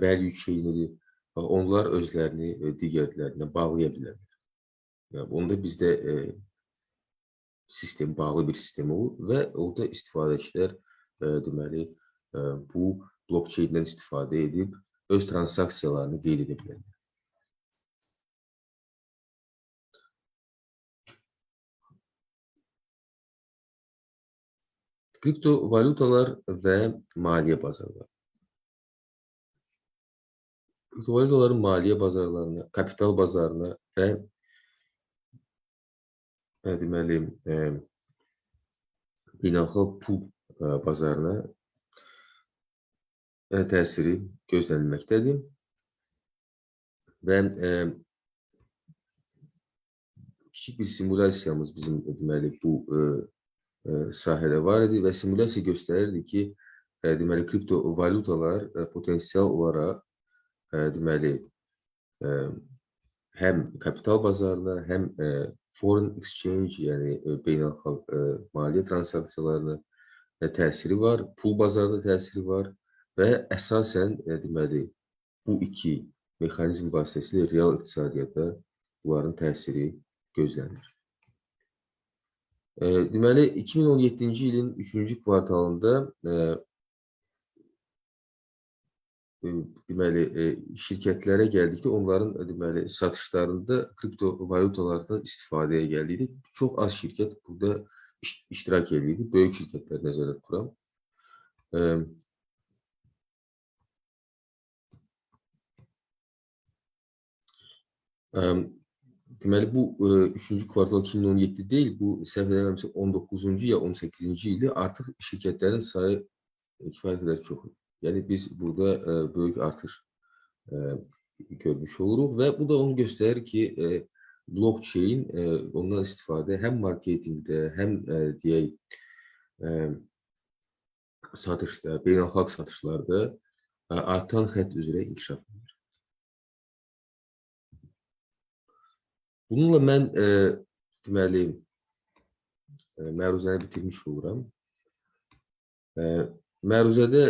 value chain-idir. Onlar özlərini digərlərinə bağlaya bilərlər. Onda bizdə sistem bağlı bir sistem olur və orada istifadəçilər deməli bu blockchain-dən istifadə edib öz transaksiyalarını qeyd edə bilərlər. Kriptovalutalar və maliyyə bazarları. Kriptovalutaların maliyyə bazarlarına, kapital bazarına və deməli beynəlxalq pul bazarına təsiri gözlənilməkdədir və kiçik bir simulyasiyamız bizim deməli bu sahədə var idi və simulyasiya göstərirdi ki, deməli kriptovalutalar potensial olaraq deməli həm kapital bazarına, həm foreign exchange, yəni beynəlxalq maliyyə transaksiyalarına təsiri var, pul bazarına təsiri var və əsasən deməli bu iki mexanizm vasitəsilə real iqtisadiyyata bunların təsiri gözlənir. Deməli, 2017-ci ilin 3-cü kvartalında deməli şirkətlərə gəldikdə onların deməli satışlarında kriptovalutalardan istifadəyə gəldiydi. Çox az şirkət burada iştirak edirdi. Böyük şirkətlər nəzərdə tuturam. Deməli, bu 3-cü kvartal 2017 deyil, bu səhv eləmirəmsə 19-cu ya 18-ci ildə artıq şirkətlərin sayı kifayət qədər çoxdur. Yəni, biz burada böyük artış görmüş oluruq və bu da onu göstərir ki, blockchain ondan istifadə həm marketinqdə, həm deyək, satışda, beynəlxalq satışlarda artan xətt üzrə inkişaf edir. Bununla mən deməli məruzəni bitirmiş oluram. Məruzədə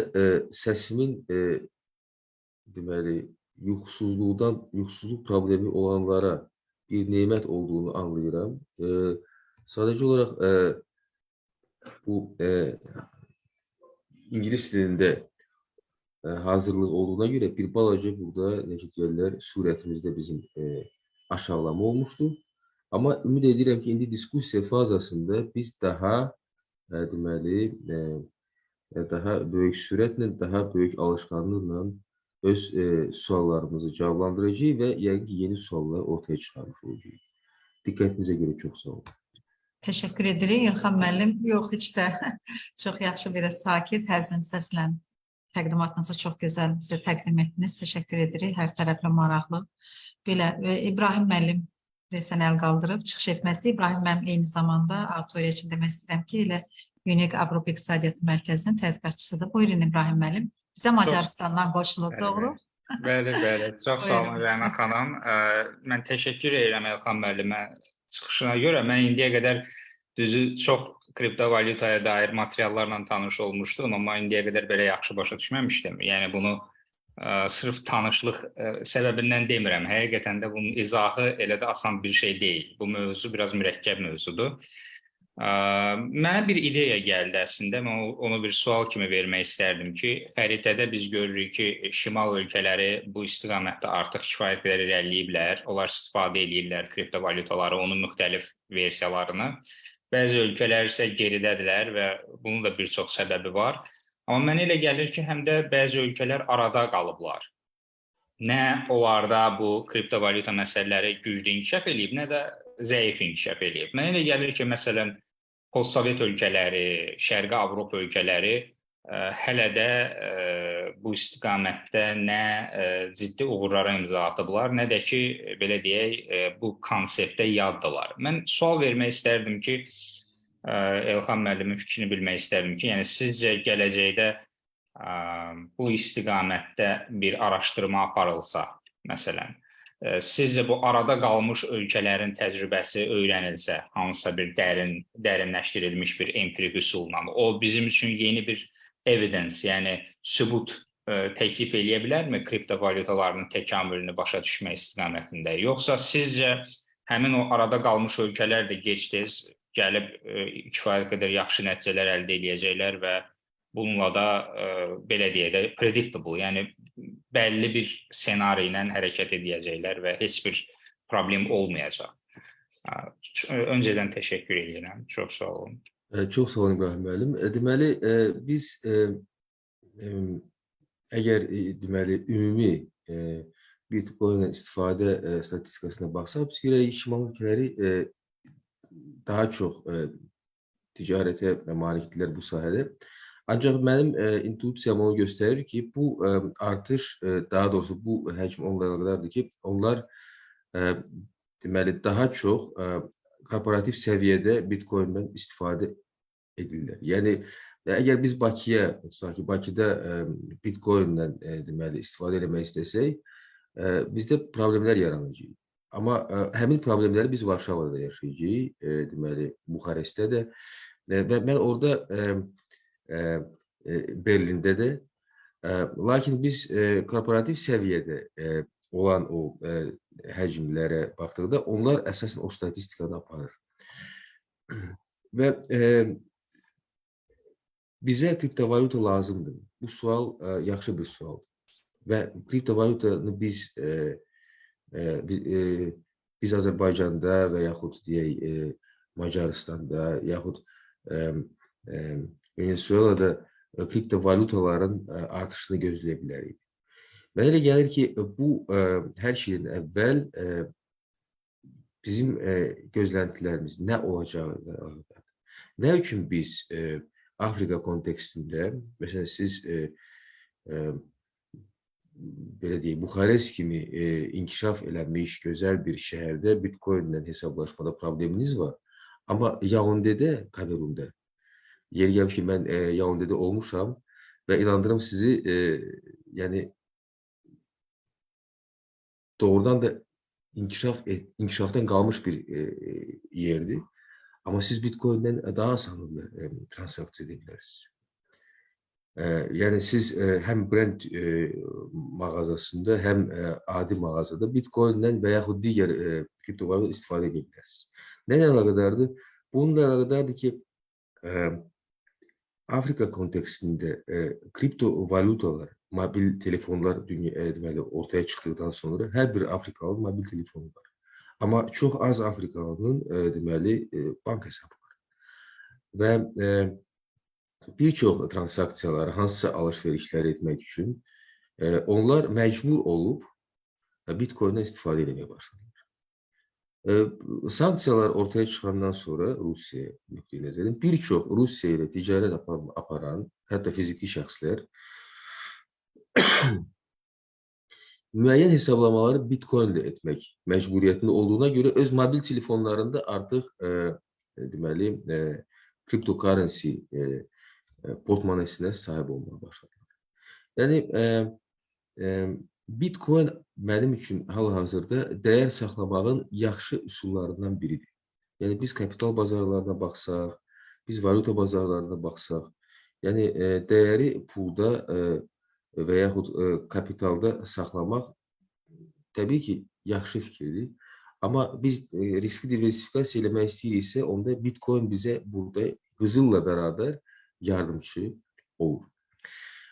səsimin deməli yuxusuzluq problemi olanlara bir nemət olduğunu anlayıram. Sadəcə olaraq bu ingilis dilində hazırlıq olduğuna görə bir balaca burada necə deyirlər, surətimizdə bizim aşağılama olmuşdu. Amma ümid edirəm ki, indi diskussiya fazasında biz daha deməli daha böyük sürətlə, daha böyük alışqanlıqla öz suallarımızı cavablandıracağıq və yəqin ki, yeni suallar ortaya çıxarmış olacağıq. Diqqətinizə görə çox sağ olun. Təşəkkür edirik İlham müəllim. Yox, heç də çox yaxşı, biraz sakit, həzin səslə təqdimatınızı çox gözəl bizə təqdim etdiniz. Təşəkkür edirik, hər tərəflə maraqlı. Belə, İbrahim müəllim sən əl qaldırıb çıxış etməsi. İbrahim müəllim eyni zamanda auditoriya üçün demək istəyirəm ki, elə Unique Avropa İqtisadiyyatı Mərkəzinin tədqiqatçısıdır. Buyurun İbrahim müəllim. Bizə Macaristandan qoşulub, doğru? Bəli, bəli. Çox sağ olun Rəhmə xanım. Mən təşəkkür edirəm İlham müəllimə çıxışına görə. Mən indiyə qədər düzü çox kriptovalyutaya dair materiallarla tanış olmuşdum, amma indiyə qədər belə yaxşı başa düşməmişdim. Yəni bunu sırf tanışlıq səbəbindən demirəm. Həqiqətən də bunun izahı elə də asan bir şey deyil. Bu mövzu biraz mürəkkəb mövzudur. Mənə bir ideya gəldi əslində, mən onu bir sual kimi vermək istərdim ki, xəritədə biz görürük ki, şimal ölkələri bu istiqamətdə artıq kifayət qədər irəliləyiblər, onlar istifadə edirlər kriptovalyutaları, onun müxtəlif versiyalarını. Bəzi ölkələr isə geridədirlər və bunun da bir çox səbəbi var. Amma mənə elə gəlir ki, həm də bəzi ölkələr arada qalıblar. Nə onlarda bu kriptovalyuta məsələləri güclü inkişaf edib, nə də zəif inkişaf edib. Mənə elə gəlir ki, məsələn, postsovet ölkələri, Şərqi Avropa ölkələri hələ də bu istiqamətdə nə ciddi uğurlara imza atıblar, nə də ki, belə deyək, bu konseptdə yaddılar. Mən sual vermək istərdim ki, İlham müəllimin fikrini bilmək istərdim ki, yəni sizcə gələcəkdə bu istiqamətdə bir araşdırma aparılsa, məsələn, sizcə bu arada qalmış ölkələrin təcrübəsi öyrənilsə, hansısa bir dərinləşdirilmiş bir empirik üsulla, o bizim üçün yeni bir evidence, yəni sübut təklif eləyə bilərmi kriptovalyutaların təkamülünü başa düşmək istiqamətində? Yoxsa sizcə həmin o arada qalmış ölkələr də gec-tez gəlib kifayət qədər yaxşı nəticələr əldə edəcəklər və bununla da belə deyək də predictable, yəni bəlli bir senari ilə hərəkət edəcəklər və heç bir problem olmayacaq. Öncədən təşəkkür edirəm. Çox sağ olun. Çox sağ olun İbrahim müəllim. Deməli, biz əgər deməli ümumi Bitcoin istifadə statistikasına baxsaq, biz görək şimal ölkələri daha çox ticarətə malikdirlər bu sahədə. Ancaq mənim intuisiyam onu göstərir ki, bu artış, daha doğrusu bu həcm onlara qədərdir ki, onlar deməli daha çox korporativ səviyyədə Bitcoin-dən istifadə edirlər. Yəni əgər biz Bakıya, tutaq ki, Bakıda Bitcoin-dən deməli istifadə etmək istəsək, bizdə problemlər yaranacaq. Amma həmin problemləri biz Varşavada da yaşayacağıq, deməli Buxarestdə də və mən orada Berlində də, lakin biz korporativ səviyyədə olan o həcmlərə baxdıqda onlar əsasən o statistikada aparır. Və bizə kriptovalyuta lazımdır. Bu sual yaxşı bir sualdır. Və kriptovalyutanı biz Azərbaycanda və yaxud deyək Macaristanda, yaxud Venezuelada kriptovalyutaların artışını gözləyə bilərik. Mənə elə gəlir ki, bu hər şeydən əvvəl bizim gözləntilərimiz nə olacağı, nə üçün biz Afrika kontekstində, məsələn, siz belə deyək, Buxarest kimi inkişaf eləmiş gözəl bir şəhərdə Bitcoin-lə hesablaşmada probleminiz var. Amma Yaundedə, Kamerunda, yeri gəlmiş ki, mən Yaundedə olmuşam və inandırım sizi, yəni doğrudan da inkişafdan qalmış bir yerdir. Amma siz Bitcoin-dən daha asanlıqla transaksiya edə bilərsiniz. Yəni siz həm brend mağazasında, həm adi mağazada Bitcoin-dən və yaxud digər kriptovalyutadan istifadə edə bilərsiniz. Nə ilə əlaqədardır? Bununla əlaqədardır ki, Afrika kontekstində kriptovalyutalar, mobil telefonlar deməli ortaya çıxdıqdan sonra hər bir Afrikalının mobil telefonu var. Amma çox az Afrikalının deməli bank hesabı var. Və bir çox transaksiyalar, hansısa alış-verişlər etmək üçün onlar məcbur olub Bitcoin-dən istifadə etməyə başladılar. Sanksiyalar ortaya çıxandan sonra Rusiyaya nöqteyi-nəzərdən bir çox Rusiya ilə ticarət aparan, hətta fiziki şəxslər müəyyən hesablamaları Bitcoin ilə etmək məcburiyyətində olduğuna görə öz mobil telefonlarında artıq deməli cryptocurrency portmonesinə sahib olmağa başladılar. Yəni Bitcoin mənim üçün hal-hazırda dəyər saxlamağın yaxşı üsullarından biridir. Yəni biz kapital bazarlarına baxsaq, biz valyuta bazarlarına baxsaq, yəni dəyəri pulda və yaxud kapitalda saxlamaq təbii ki, yaxşı fikirdir. Amma biz riski diversifikasiya eləmək istəyiriksə, onda Bitcoin bizə burada qızılla bərabər yardımcı olur.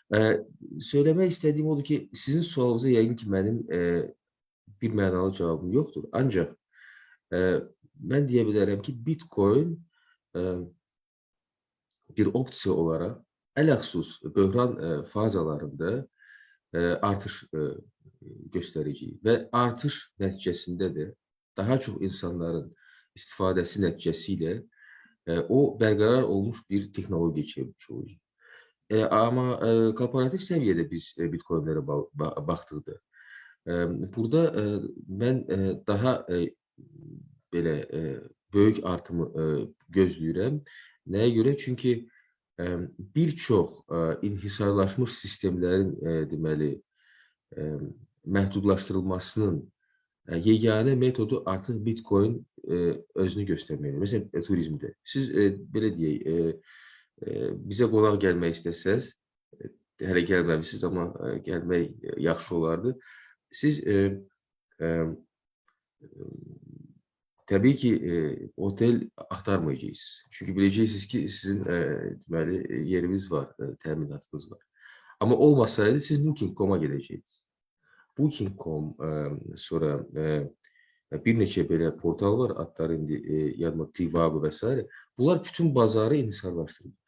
Söyləmək istədiyim odur ki, sizin sualınıza yəqin ki, mənim bir mənalı cavabım yoxdur. Ancaq mən deyə bilərəm ki, Bitcoin bir opsiya olaraq ələxüsus böhran fazalarında artış göstərəcək və artış nəticəsində də daha çox insanların istifadəsi nəticəsilə o bərqərar olmuş bir texnologiya çevrilmiş olacaq. Amma korporativ səviyyədə biz Bitcoinlərə baxdıqda, burada mən daha belə böyük artımı gözləyirəm. Nəyə görə? Çünki bir çox inhisarlaşmış sistemlərin deməli məhdudlaşdırılmasının yeganə metodu artıq Bitcoin özünü göstərməkdir. Məsələn, turizmdə. Siz belə deyək, bizə qonaq gəlmək istəsəz, hələ gəlməmişsiniz, amma gəlmək yaxşı olardı. Siz təbii ki, otel axtarmayacaqsınız. Çünki biləcəksiniz ki, sizin deməli yeriniz var, təminatınız var. Amma olmasaydı, siz Booking.com-a gedəcəksiniz. Booking.com, sonra bir neçə belə portal var, adları indi yadıma Trivago və s. Bunlar bütün bazarı inhisarlaşdırırlar.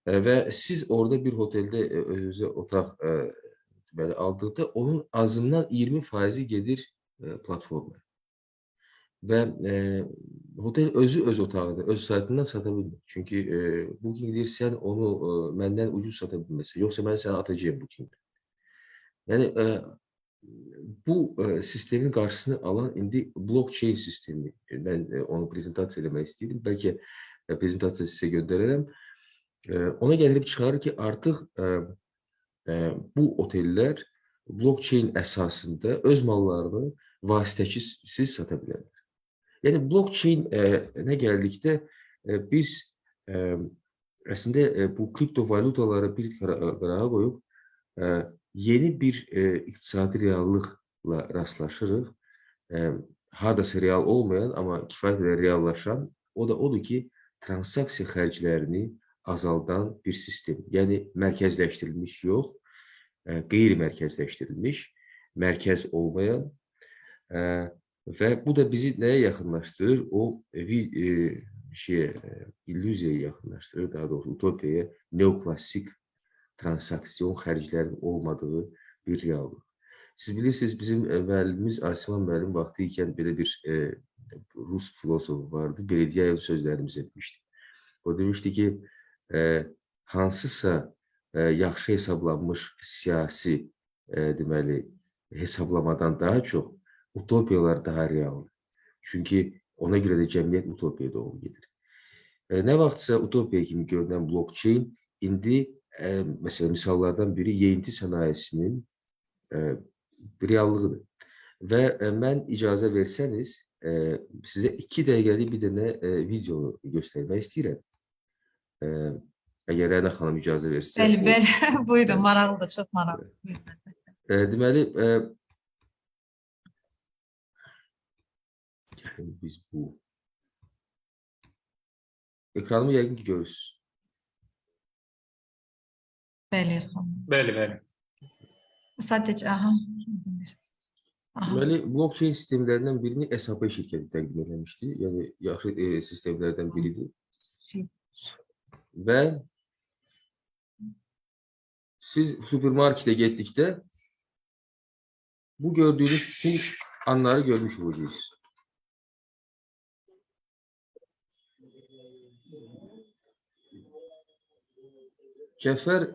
Və siz orada bir oteldə özünüzə otaq aldıqda, onun azından 20% gedir platformaya. Və otel özü öz otağını, öz saytından sata bilmir. Çünki Booking deyir, sən onu məndən ucuz sata bilməsin. Yoxsa mən səni atacağım Booking'də. Yəni, bu sistemin qarşısını alan indi blockchain sistemi. Mən onu prezentasiya eləmək istəyirdim. Bəlkə prezentasiya sizə göndərərəm. Ona gəlib çıxarır ki, artıq bu otellər blockchain əsasında öz mallarını vasitəçisiz sata bilərlər. Yəni, blockchain nə gəldikdə biz əslində bu kriptovalyutaları bir qırağa qoyub yeni bir iqtisadi reallıqla rastlaşırıq. Hardasa real olmayan, amma kifayət qədər reallaşan, o da odur ki, transaksiya xərclərini azaldan bir sistem. Yəni, mərkəzləşdirilmiş yox, qeyri-mərkəzləşdirilmiş, mərkəz olmayan və bu da bizi nəyə yaxınlaşdırır? O illüziyaya yaxınlaşdırır, daha doğrusu utopiyaya, neoklassik transaksiyon xərclərinin olmadığı bir reallıq. Siz bilirsiniz, bizim müəllimimiz Asiman müəllim vaxtı ikən belə bir Rus filosofu vardı, Berediyev sözlərimiz etmişdi. O demişdi ki, hansısa yaxşı hesablanmış siyasi deməli hesablamadan daha çox utopiyalar daha realdır. Çünki ona görə də cəmiyyət utopiyaya doğru gedir. Nə vaxtsa utopiya kimi görünən blockchain indi məsələn misallardan biri yeyinti sənayesinin reallığıdır. Və mən icazə versəniz, sizə 2 dəqiqəlik bir dənə video göstərmək istəyirəm. Əgər Rəna xanım icazə versə. Bəli, bəli. Buyurun, maraqlıdır, çox maraqlı. Deməli, biz bu ekranımı yəqin ki görürsünüz. Bəli, xanım. Bəli, bəli. Sadəcə, aha. Deməli, blockchain sistemlərindən birini SAP şirkəti təqdim etmişdi. Yəni, yaxşı sistemlərdən biridir. Və siz supermarketə getdikdə bu gördüyünüz bütün anları görmüş olacaqsınız. Cəfər,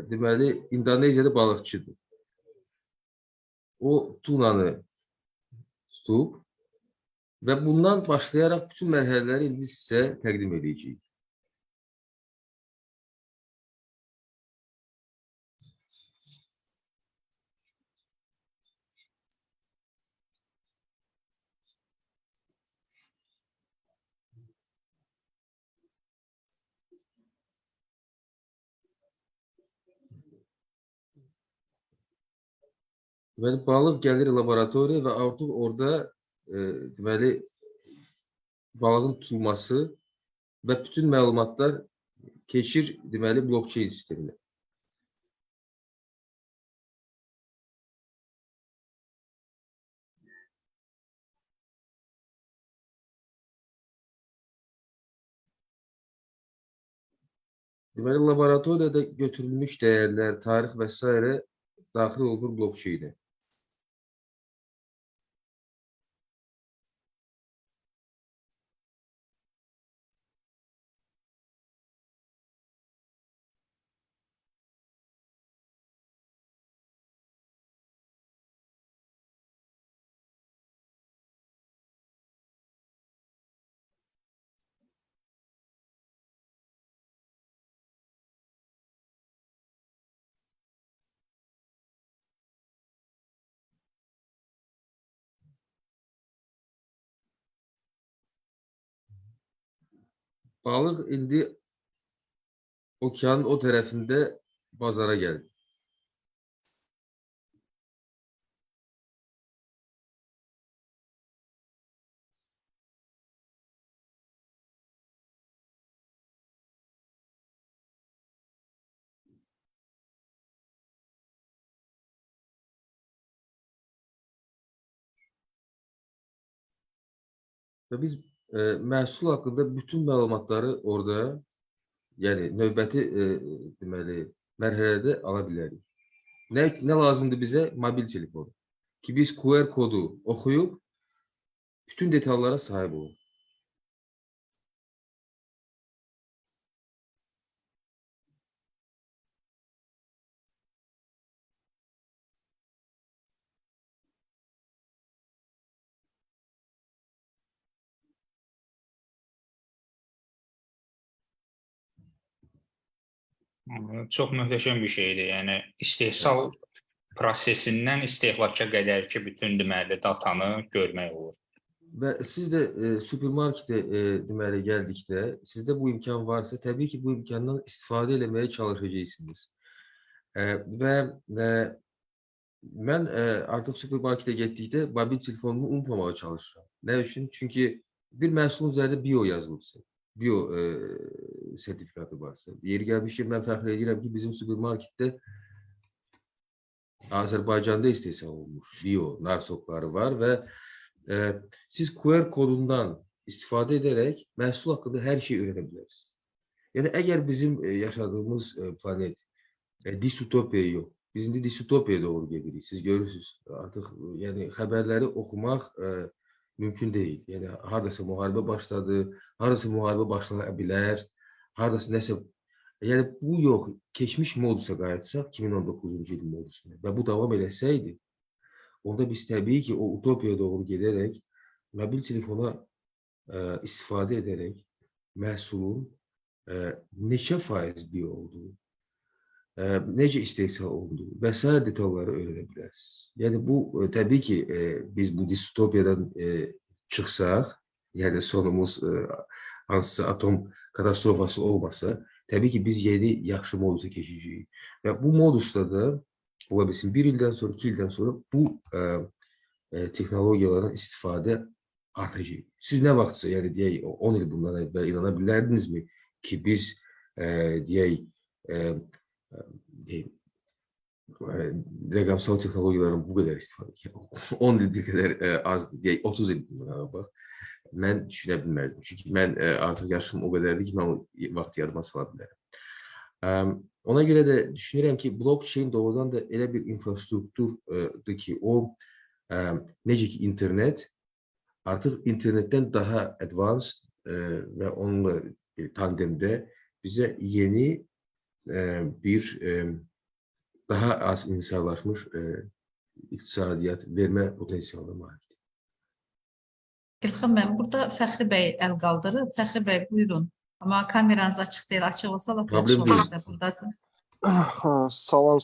deməli, İndoneziyada balıqçıdır. O tunanı tutub və bundan başlayaraq bütün mərhələləri indi sizə təqdim edəcəyik. Deməli, balıq gəlir laboratoriya və artıq orada deməli, balığın tutulması və bütün məlumatlar keçir, deməli, blockchain sisteminə. Deməli, laboratoriyada götürülmüş dəyərlər, tarix və s. daxil olur blockchainə. Balıq indi okeanın o tərəfində bazara gəldi. Və biz məhsul haqqında bütün məlumatları orada, yəni növbəti deməli, mərhələdə ala bilərik. Nə lazımdır bizə? Mobil telefon. Ki biz QR kodu oxuyub bütün detallara sahib olun. Çox möhtəşəm bir şeydir. Yəni, istehsal prosesindən istehlaka qədər ki, bütün deməli datanı görmək olur. Və siz də supermarketə deməli gəldikdə, sizdə bu imkan varsa, təbii ki, bu imkandan istifadə eləməyə çalışacaqsınız. Və mən artıq supermarketə getdikdə mobil telefonumu unutmamağa çalışıram. Nə üçün? Çünki bir məhsulun üzərində bio yazılıbsa, bio sertifikatı varsa. Yeri gəlmiş ki, mən fəxr edirəm ki, bizim supermarketdə Azərbaycanda istehsal olmuş bio narsokları var və siz QR kodundan istifadə edərək məhsul haqqında hər şey öyrənə bilərsiniz. Yəni, əgər bizim yaşadığımız planet distopiya yox, biz indi distopiyaya doğru gedirik, siz görürsünüz. Artıq yəni, xəbərləri oxumaq mümkün deyil. Yəni, haradasa müharibə başladı, haradasa müharibə başlaya bilər, haradasa nəsə. Yəni, bu yox, keçmiş modusa qayıtsaq, 2019-cu ilin modusuna və bu davam eləsəydi, onda biz təbii ki, o utopiyaya doğru gedərək, mobil telefona istifadə edərək məhsulun neçə faiz bio olduğu, necə istehsal olunduğu və sair detalları öyrənə bilərsiniz. Yəni bu təbii ki, biz bu distopiyadan çıxsaq, yəni sonumuz hansısa atom katastrofası olmasa, təbii ki, biz yeni yaxşı modusa keçəcəyik. Və bu modusda da ola bilsin 1 ildən sonra, 2 ildən sonra bu texnologiyalardan istifadə artacaq. Siz nə vaxtsa, yəni deyək 10 il bundan əvvəl inana bilərdinizmi ki, biz deyək rəqəmsal texnologiyaların bu qədər istifadə 10 il bir qədər azdır, deyək 30 il bundan bax. Mən düşünə bilməzdim. Çünki mən artıq yaşım o qədərdir ki, mən o vaxt yadıma sala bilərəm. Ona görə də düşünürəm ki, blockchain doğrudan da elə bir infrastrukturdur ki, o necə ki internet artıq internetdən daha advanced və onunla tandemdə bizə yeni bir daha az inhisarlaşmış iqtisadiyyat vermə potensialına malikdir. İlxan müəllim, burada Fəxri bəy əl qaldırır. Fəxri bəy, buyurun. Amma kameranız açıq deyil, açıq olsa lap yaxşı olardı. Buradasın. Salam.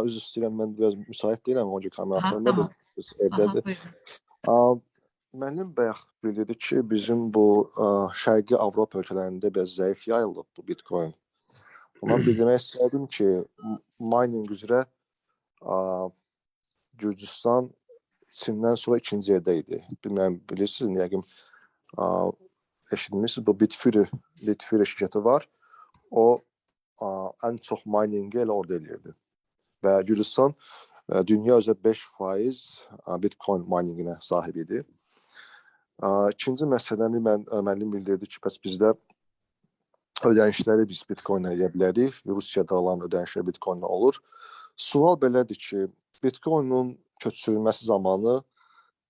Üzr istəyirəm, mən biraz müsait deyiləm, o gün kamera açılmadı. Evdədir. Müəllim bayaq bildirdi ki, bizim bu Şərqi Avropa ölkələrində biraz zəif yayılıb bu Bitcoin. Amma bir demək istəyirdim ki, mining üzrə Gürcüstan Çindən sonra ikinci yerdə idi. Bilməm, bilirsiniz, yəqin eşitmişsiniz, bu Bitfury şirkəti var. O ən çox miningi elə orada eləyirdi. Və Gürcüstan dünya üzrə 5% Bitcoin mininginə sahib idi. İkinci məsələni müəllim bildirdi ki, bəs bizdə ödənişləri biz Bitcoin eləyə bilərik. Rusiyada olan ödənişlər Bitcoin olur. Sual belədir ki, Bitcoin'un köçürülməsi zamanı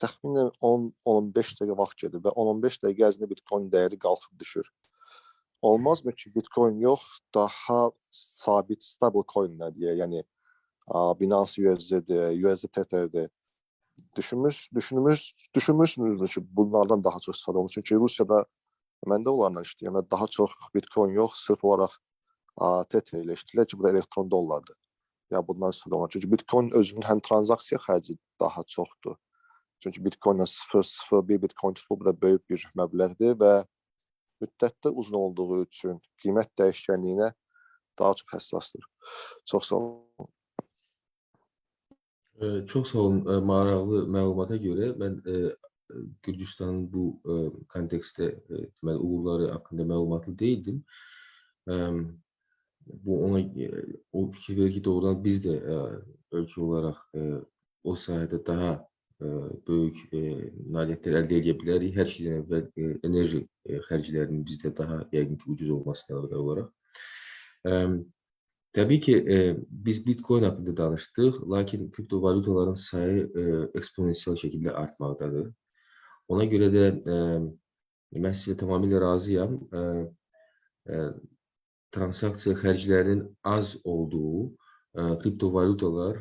təxminən 10-15 dəqiqə vaxt gedir və 10-15 dəqiqə ərzində Bitcoin dəyəri qalxıb düşür. Olmazmı ki, Bitcoin yox, daha sabit, stable coinlər deyə, yəni Binance USD'dir, USD Tether'dir. Düşünmürsünüz ki, bunlardan daha çox istifadə olunur. Çünki Rusiyada məndə onlarla işləyəm və daha çox Bitcoin yox, sırf olaraq Tether ilə işləyirlər ki, bu da elektron dollardır. Ya bundan istifadə olunur. Çünki Bitcoin özünün həm transaksiya xərci daha çoxdur. Çünki Bitcoin-la 0.01 Bitcoin tutulub, bu da böyük bir məbləğdir və müddətdə uzun olduğu üçün qiymət dəyişkənliyinə daha çox həssasdır. Çox sağ olun. Çox sağ olun. Maraqlı məlumata görə mən Gürcüstanın bu kontekstdə uğurları haqqında məlumatlı deyildim. Bu ona o fikir verir ki, doğrudan biz də ölkə olaraq o sahədə daha böyük nailiyyətlər əldə edə bilərik. Hər şeydən əvvəl enerji xərclərinin bizdə daha yəqin ki, ucuz olmasına əlaqədar olaraq. Təbii ki, biz Bitcoin haqqında danışdıq, lakin kriptovalutaların sayı eksponensial şəkildə artmaqdadır. Ona görə də mən sizə tamamilə razıyam. Transaksiya xərclərinin az olduğu kriptovalutalar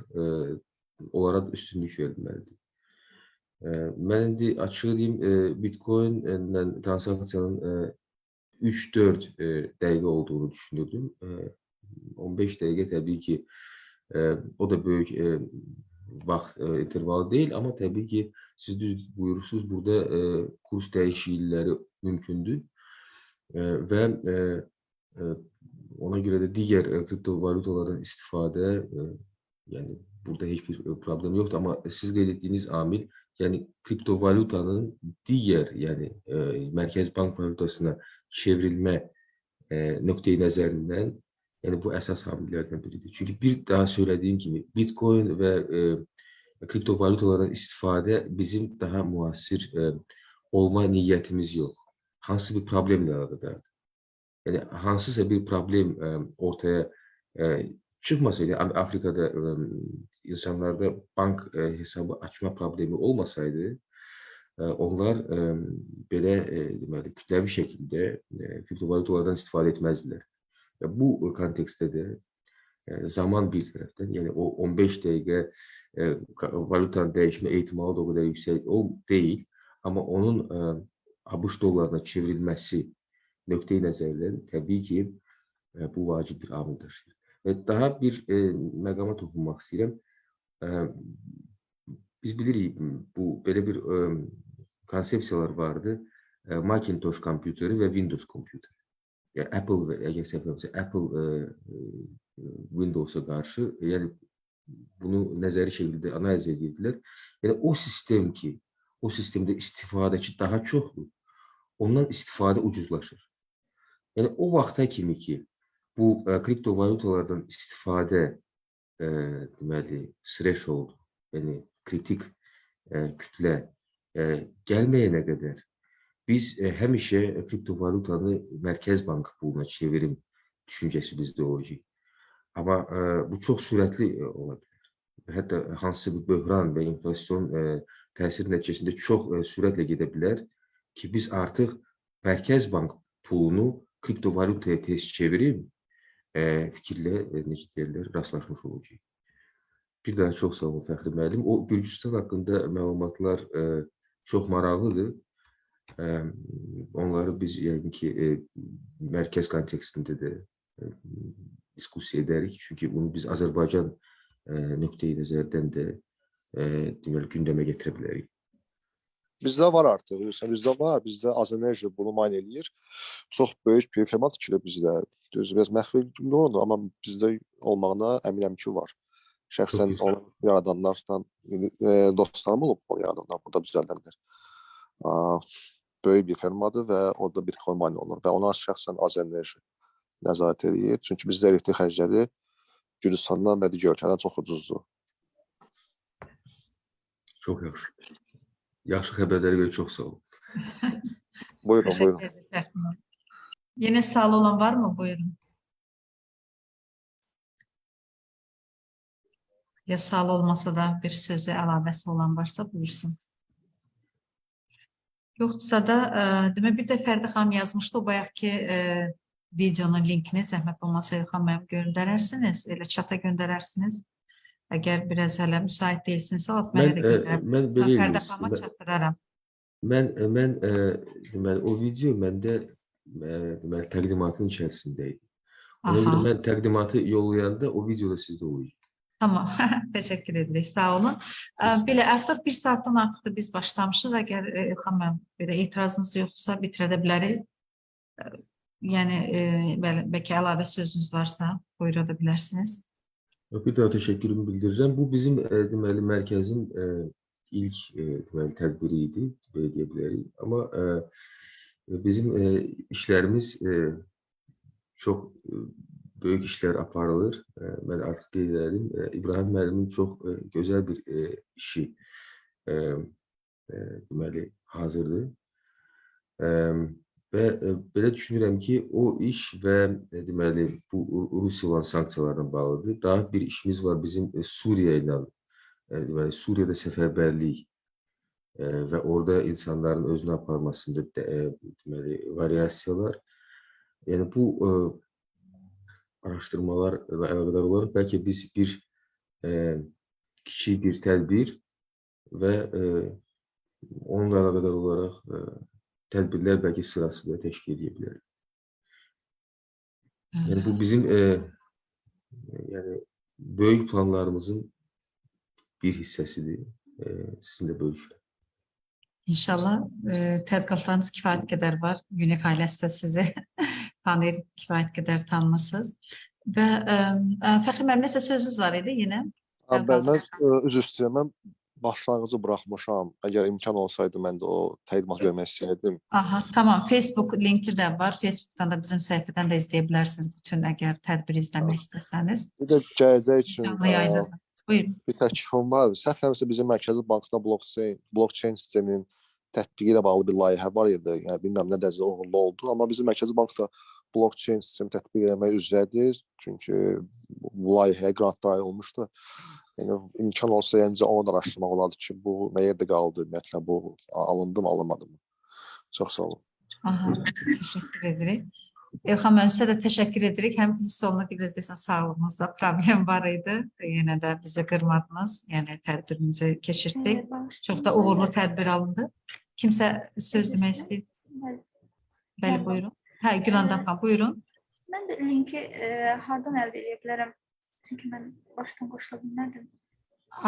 onlara üstünlük verilməlidir. Mən indi açıq deyim, Bitcoin-lə transaksiyanın 3-4 dəqiqə olduğunu düşünürdüm. 15 dəqiqə təbii ki, o da böyük vaxt intervalı deyil, amma təbii ki, siz düz buyurursunuz, burada kurs dəyişiklikləri mümkündür və ona görə də digər kriptovalutalardan istifadə, yəni burada heç bir problem yoxdur, amma siz qeyd etdiyiniz amil, yəni kriptovalutanın digər, yəni mərkəzi bank valutasına çevrilmə nöqteyi nəzərindən, yəni bu əsas amillərdən biridir. Çünki bir daha söylədiyim kimi, Bitcoin və kriptovalutalardan istifadə bizim daha müasir olma niyyətimiz yox. Hansı bir problemlə əlaqədardır. Yəni, hansısa bir problem ortaya çıxmasaydı, Afrikada insanlarda bank hesabı açma problemi olmasaydı, onlar belə kütləvi şəkildə kriptovalutalardan istifadə etməzdilər. Bu kontekstdə də zaman bir tərəfdən, yəni o 15 dəqiqə valutanın dəyişmə ehtimalı da o qədər yüksək deyil, amma onun ABŞ dollarına çevrilməsi nöqteyi nəzərdən təbii ki, bu vacib bir amil daşıyır. Daha bir məqama toxunmaq istəyirəm. Biz bilirik, belə bir konsepsiyalar vardı. Macintosh kompüteri və Windows kompüteri. Yəni Apple və əgər səhv yoxsa Apple Windows'a qarşı, yəni bunu nəzəri şəkildə analiz edirdilər. Yəni o sistem ki, o sistemdə istifadəçi daha çoxdur, ondan istifadə ucuzlaşır. Yəni o vaxta kimi ki, bu kriptovalutalardan istifadə deməli threshold, yəni kritik kütlə gəlməyənə qədər biz həmişə kriptovalutanı Mərkəz Bankı puluna çevirim düşüncəsi bizdə olacaq. Amma bu çox sürətli ola bilər. Hətta hansısa bir böhran və inflasyon təsir nəticəsində çox sürətlə gedə bilər ki, biz artıq Mərkəz Bank pulunu kriptovalutaya tez çevirib fikirlə, necə deyirlər, rastlaşmış olacaq. Bir daha çox sağ olun Fəxri müəllim. O Gürcüstan haqqında məlumatlar çox maraqlıdır. Onları biz yəqin ki, mərkəz kontekstində də diskussiya edərik. Çünki bunu biz Azərbaycan nöqteyi nəzərdən də deməli, gündəmə gətirə bilərik. Bizdə var artıq, bizdə var. Bizdə Azenerji bunu mine eləyir. Çox böyük bir firma tikilib bizdə. Düz, biraz məxfi oldu, amma bizdə olmağına əminəm ki, var. Şəxsən onu yaradanlardan dostlarım olub, onu yaradanlar, burada düzəldənlər. Böyük bir firmadır və orada Bitcoin mine olunur və ona şəxsən Azenerji nəzarət edir. Çünki bizdə elektrik xərcləri Gürcüstandan və digər ölkələrdən çox ucuzdur. Çox yaxşı. Yaxşı xəbərlərə görə çox sağ olun. Buyurun, buyurun. Yeni sual olan var mı? Buyurun. Ya sual olmasa da bir sözü əlavəsi olan varsa buyursun. Yoxsa da demək bir də Fərdə xanım yazmışdı, o bayaqki videonun linkini zəhmət olmasa Elxan müəllim göndərərsiniz, elə çata göndərərsiniz. Əgər biraz hələ müsait deyilsinizsə, mənə də göndərərsiniz. Fərdə xanıma çatdıraram. Mən deməli, o video məndə deməli, təqdimatın içərisində idi. Ona görə mən təqdimatı yollayanda o videoda sizdə olacaq. Tamam, təşəkkür edirik, sağ olun. Belə, artıq bir saatdan artıqdır biz başlamışıq. Əgər Elxan müəllim, belə etirazınız yoxsa bitirə bilərik. Yəni, bəlkə əlavə sözünüz varsa, buyura da bilərsiniz. Bir daha təşəkkürümü bildirirəm. Bu bizim deməli, mərkəzin ilk deməli, tədbiri idi, belə deyə bilərik. Amma bizim işlərimiz çox böyük işlər aparılır. Mən artıq qeyd edim. İbrahim müəllimin çox gözəl bir işi deməli, hazırdır. Və belə düşünürəm ki, o iş və deməli, bu Rusiya olan sanksiyalarla bağlıdır. Daha bir işimiz var bizim Suriya ilə, deməli, Suriyada səfərbərlik və orada insanların özünü aparmasında deməli, variasiyalar. Yəni, bu araşdırmalarla əlaqədar olaraq bəlkə biz bir kiçik bir tədbir və onunla əlaqədar olaraq tədbirlər bəlkə sırasında təşkil edə bilərik. Yəni, bu bizim yəni, böyük planlarımızın bir hissəsidir. Sizinlə bölüşürəm. İnşallah tədqiqatlarınız kifayət qədər var. Unik ailəsi də sizi tanıyır, kifayət qədər tanınırsınız. Və Fəxri müəllim, nəsə sözünüz var idi yenə? Mən üzr istəyirəm, mən başlanğıcı buraxmışam. Əgər imkan olsaydı, mən də o təqdimat görmək istəyirdim. Aha, tamam. Facebook linki də var. Facebookdan da bizim səhifədən də izləyə bilərsiniz bütün əgər tədbiri izləmək istəsəniz. Bir də gələcək üçün bir təklifim var. Səhv eləmirəmsə bizim Mərkəzi Bankda blockchain sisteminin tətbiqi ilə bağlı bir layihə var idi. Yəni, bilməm nə dərəcədə uğurlu oldu. Amma bizim Mərkəzi Bankda blockchain sistemi tətbiq etmək üzrədir. Çünki bu layihəyə qrantlar ayrılmışdı. Yəni, imkan olsa, yəni, onu da araşdırmaq olardı ki, bu nə yerdə qaldı, ümumiyyətlə, bu alındı mı, alınmadı mı? Çox sağ olun. Aha, təşəkkür edirik. Elxan müəllim, sizə də təşəkkür edirik. Həm hiss olunur ki, biraz deyəsən sağlığınızda problem var idi. Yenə də bizi qırmadınız. Yəni, tədbirimizi keçirdik. Çox da uğurlu tədbir alındı. Kimsə söz demək istəyir? Bəli, buyurun. Hə, Gülandan xan, buyurun. Mən də linki hardan əldə edə bilərəm? Çünki mən başdan qoşula bilmədim.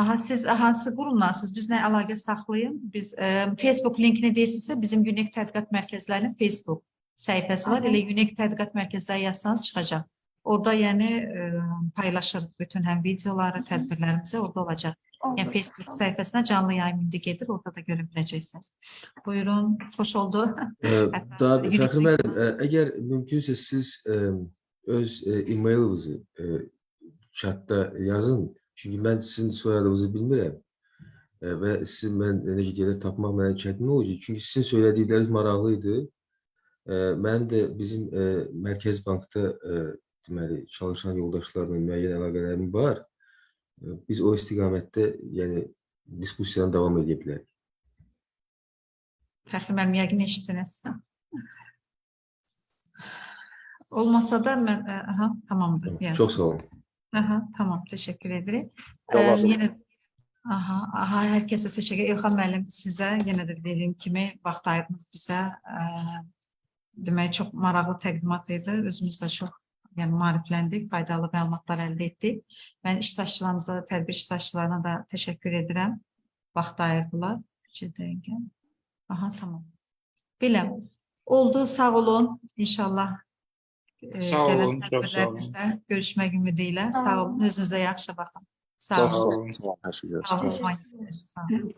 Aha, siz hansı qurumdansınız? Bizlə əlaqə saxlayın. Biz Facebook linkini deyirsinizsə, bizim UNEK Tədqiqat Mərkəzlərinin Facebook səhifəsi var. Aha. Elə UNEK Tədqiqat Mərkəzləri yazsanız çıxacaq. Orada yəni paylaşırıq bütün həm videoları, tədbirlərimizi orada olacaq. Yəni Olur. Facebook səhifəsinə canlı yayım indi gedir, orada da görə biləcəksiniz. Buyurun, xoş oldu. Daha Fəxri müəllim, əgər mümkünsə siz öz e-mailinizi chatda yazın. Çünki mən sizin soyadınızı bilmirəm və sizi mən necə deyirlər tapmaq mənə çətin olacaq. Çünki sizin söylədikləriniz maraqlı idi. Mənim də bizim Mərkəz Bankda deməli çalışan yoldaşlarla müəyyən əlaqələrim var. Biz o istiqamətdə yəni diskussiyanı davam edə bilərik. Fəxri müəllim, yəqin eşitdiniz. Olmasa da mən, aha, tamamdır. Çox sağ olun. Aha, tamam, teşekkür ederim. Yollar Yenə hər kəsə təşəkkür. İlham müəllim, sizə yenə də dediyim kimi vaxt ayırdınız bizə. Demək, çox maraqlı təqdimat idi. Özümüz də çox maarifləndik, faydalı məlumatlar əldə etdik. Mən iştirakçılarımıza, tədbir iştirakçılarına da təşəkkür edirəm. Vaxt ayırdılar. Aha, tamam. Biləm. Oldu, sağ olun. İnşallah Sağ olun, gələn çox sağ olun. tədbirlərimizdə görüşmək ümidi ilə. Sağ olun, özünüzə yaxşı baxın. Sağ Çox olun. sağ olun. Sağ olun, hər şey Sağ görüşürüz. olun. Sağ olun.